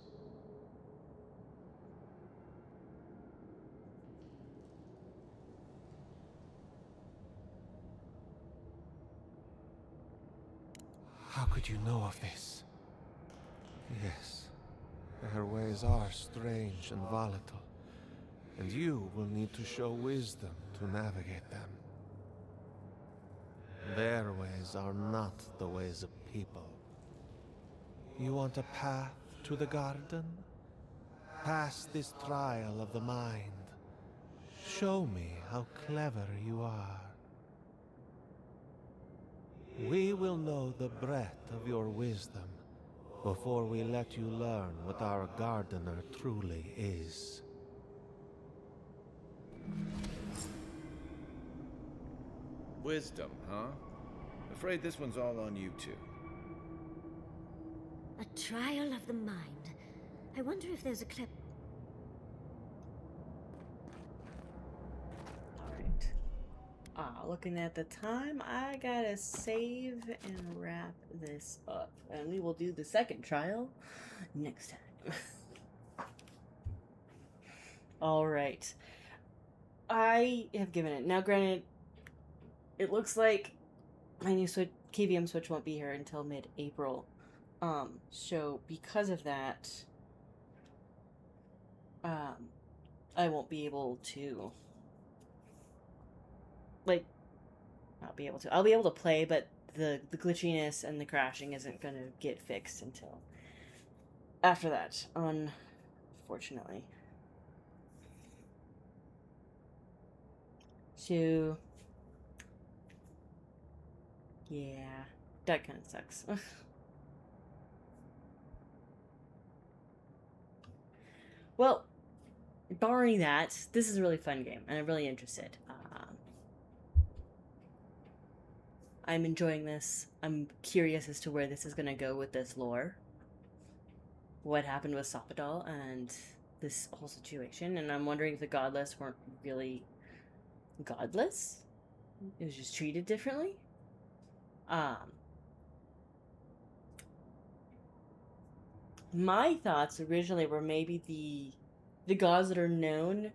How could you know of this? Yes, their ways are strange and volatile, and you will need to show wisdom to navigate them. Their ways are not the ways of people. You want a path to the garden? Pass this trial of the mind. Show me how clever you are. We will know the breadth of your wisdom before we let you learn what our gardener truly is. Wisdom, huh? Afraid this one's all on you two. A trial of the mind. I wonder if there's a clip. Alright. Looking at the time, I gotta save and wrap this up. And we will do the second trial next time. Alright. I have given it. Now, granted, it looks like my new KVM Switch won't be here until mid-April. So because of that, I won't be able to, like, not be able to. I'll be able to play, but the glitchiness and the crashing isn't gonna get fixed until after that, unfortunately. So, yeah, that kind of sucks. Well, barring that, this is a really fun game, and I'm really interested. I'm enjoying this. I'm curious as to where this is going to go with this lore. What happened with Sopadal and this whole situation, and I'm wondering if the godless weren't really godless. It was just treated differently. My thoughts originally were maybe the gods that are known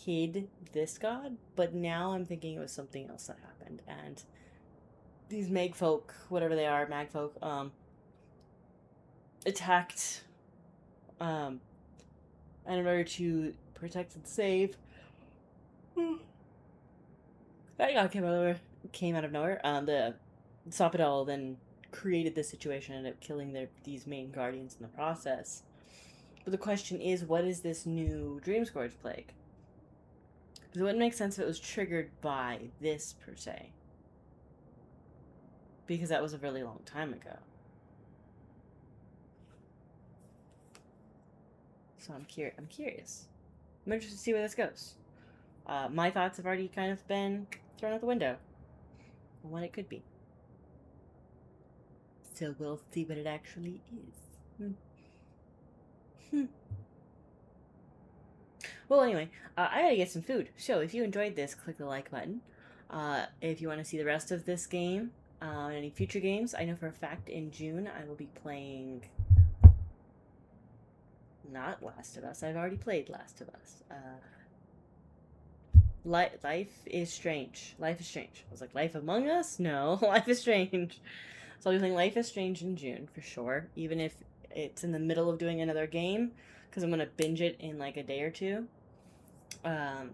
hid this god, but now I'm thinking it was something else that happened, and these magfolk, whatever they are, magfolk, attacked, and in order to protect and save, that god came out of nowhere. The Sopadal then created this situation and ended up killing these main guardians in the process. But the question is, what is this new Dream Scourge plague? Because it wouldn't make sense if it was triggered by this, per se. Because that was a really long time ago. So I'm curious. I'm interested to see where this goes. My thoughts have already kind of been thrown out the window on what it could be. So we'll see what it actually is. Well, anyway, I gotta get some food. So if you enjoyed this, click the like button. If you want to see the rest of this game and any future games, I know for a fact in June I will be playing not Last of Us. I've already played Last of Us. Life is Strange. Life is Strange. I was like, Life Among Us? No, Life is Strange. So I'll be playing Life is Strange in June for sure, even if it's in the middle of doing another game, because I'm gonna binge it in like a day or two, to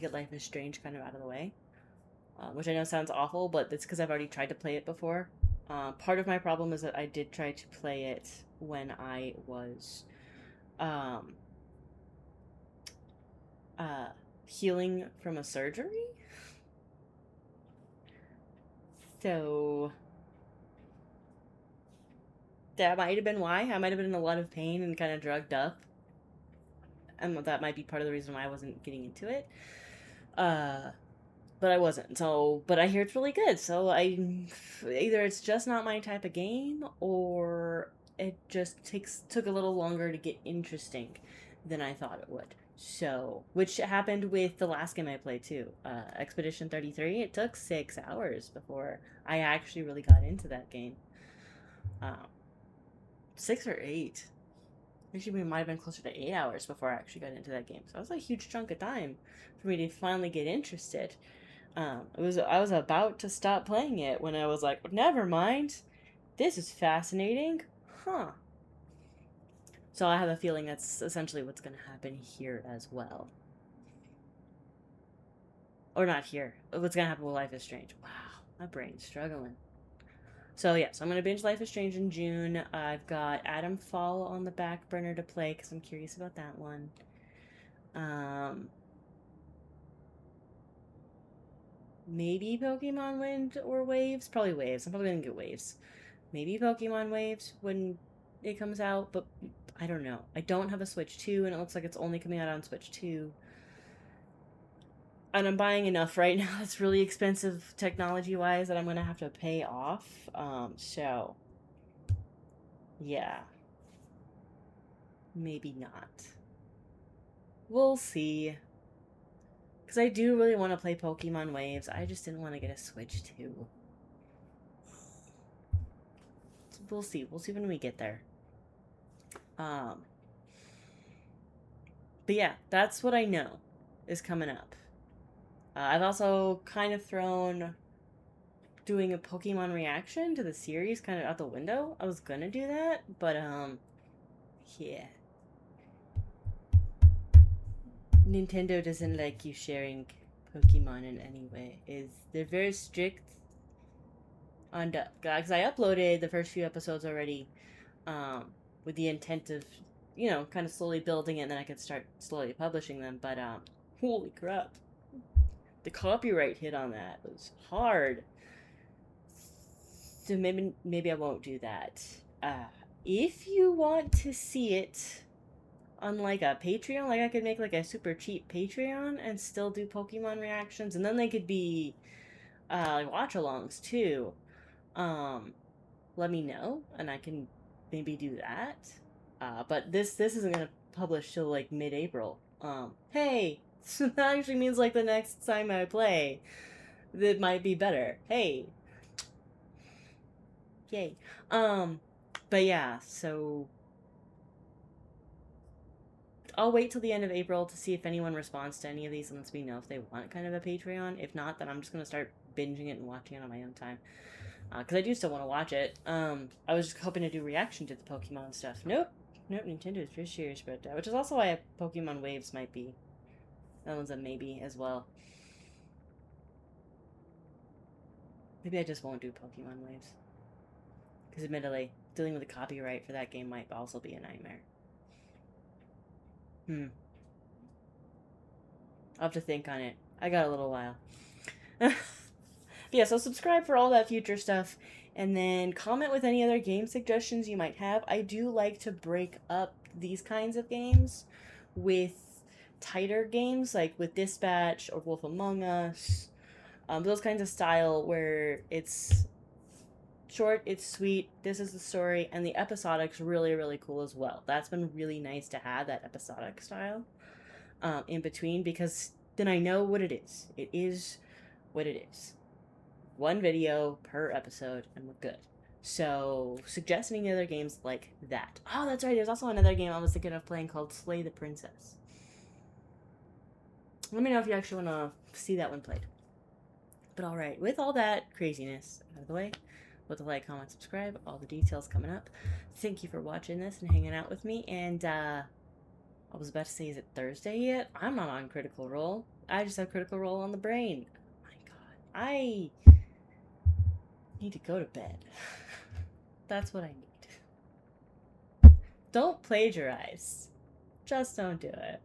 get Life is Strange kind of out of the way. Which I know sounds awful, but it's because I've already tried to play it before. Part of my problem is that I did try to play it when I was healing from a surgery. So that might have been why. I might have been in a lot of pain and kind of drugged up. And that might be part of the reason why I wasn't getting into it. But I wasn't. So, but I hear it's really good. So either it's just not my type of game, or it just took a little longer to get interesting than I thought it would. So, which happened with the last game I played too, Expedition 33. It took 6 hours before I actually really got into that game. 6 or 8. Actually, it might have been closer to 8 hours before I actually got into that game. So that was a huge chunk of time for me to finally get interested. I was about to stop playing it when I was like, never mind, this is fascinating, huh? So I have a feeling that's essentially what's going to happen here as well. Or not here. What's going to happen with Life is Strange. Wow, my brain's struggling. So yeah, so I'm going to binge Life is Strange in June. I've got Adam Fall on the back burner to play because I'm curious about that one. Maybe Pokemon Wind or Waves? Probably Waves. I'm probably going to get Waves. Maybe Pokemon Waves when it comes out, but I don't know. I don't have a Switch 2, and it looks like it's only coming out on Switch 2. And I'm buying enough right now that's really expensive technology-wise that I'm going to have to pay off. So, yeah. Maybe not. We'll see. Because I do really want to play Pokemon Waves. I just didn't want to get a Switch 2. So we'll see. We'll see when we get there. But yeah, that's what I know is coming up. I've also kind of thrown doing a Pokemon reaction to the series kind of out the window. I was gonna do that, but yeah. Nintendo doesn't like you sharing Pokemon in any way. They're very strict on the, because I uploaded the first few episodes already, with the intent of, you know, kind of slowly building it, and then I could start slowly publishing them. But holy crap, the copyright hit on that was hard. So maybe I won't do that. If you want to see it, on like a Patreon. Like I could make like a super cheap Patreon and still do Pokemon reactions, and then they could be like watch-alongs too. Let me know, and I can maybe do that. But this isn't gonna publish till like mid-April. Hey, so that actually means like the next time I play, that might be better. Hey, yay. But yeah, so I'll wait till the end of April to see if anyone responds to any of these and lets me know if they want kind of a Patreon. If not, then I'm just gonna start binging it and watching it on my own time. Because I do still want to watch it. I was just hoping to do reaction to the Pokemon stuff. Nope, Nintendo is just serious about that. Which is also why Pokemon Waves might be. That one's a maybe as well. Maybe I just won't do Pokemon Waves. Because admittedly, dealing with the copyright for that game might also be a nightmare. I'll have to think on it. I got a little while. But yeah, so subscribe for all that future stuff. And then comment with any other game suggestions you might have. I do like to break up these kinds of games with tighter games, like with Dispatch or Wolf Among Us. Those kinds of style where it's short, it's sweet, this is the story, and the episodic's really, really cool as well. That's been really nice to have, that episodic style in between, because then I know what it is. It is what it is. One video per episode, and we're good. So, suggest any other games like that. Oh, that's right, there's also another game I was thinking of playing called Slay the Princess. Let me know if you actually want to see that one played. But alright, with all that craziness out of the way, with a like, comment, subscribe, all the details coming up. Thank you for watching this and hanging out with me, and I was about to say, is it Thursday yet? I'm not on Critical Role. I just have Critical Role on the brain. Oh my god. I need to go to bed. That's what I need. Don't plagiarize. Just don't do it.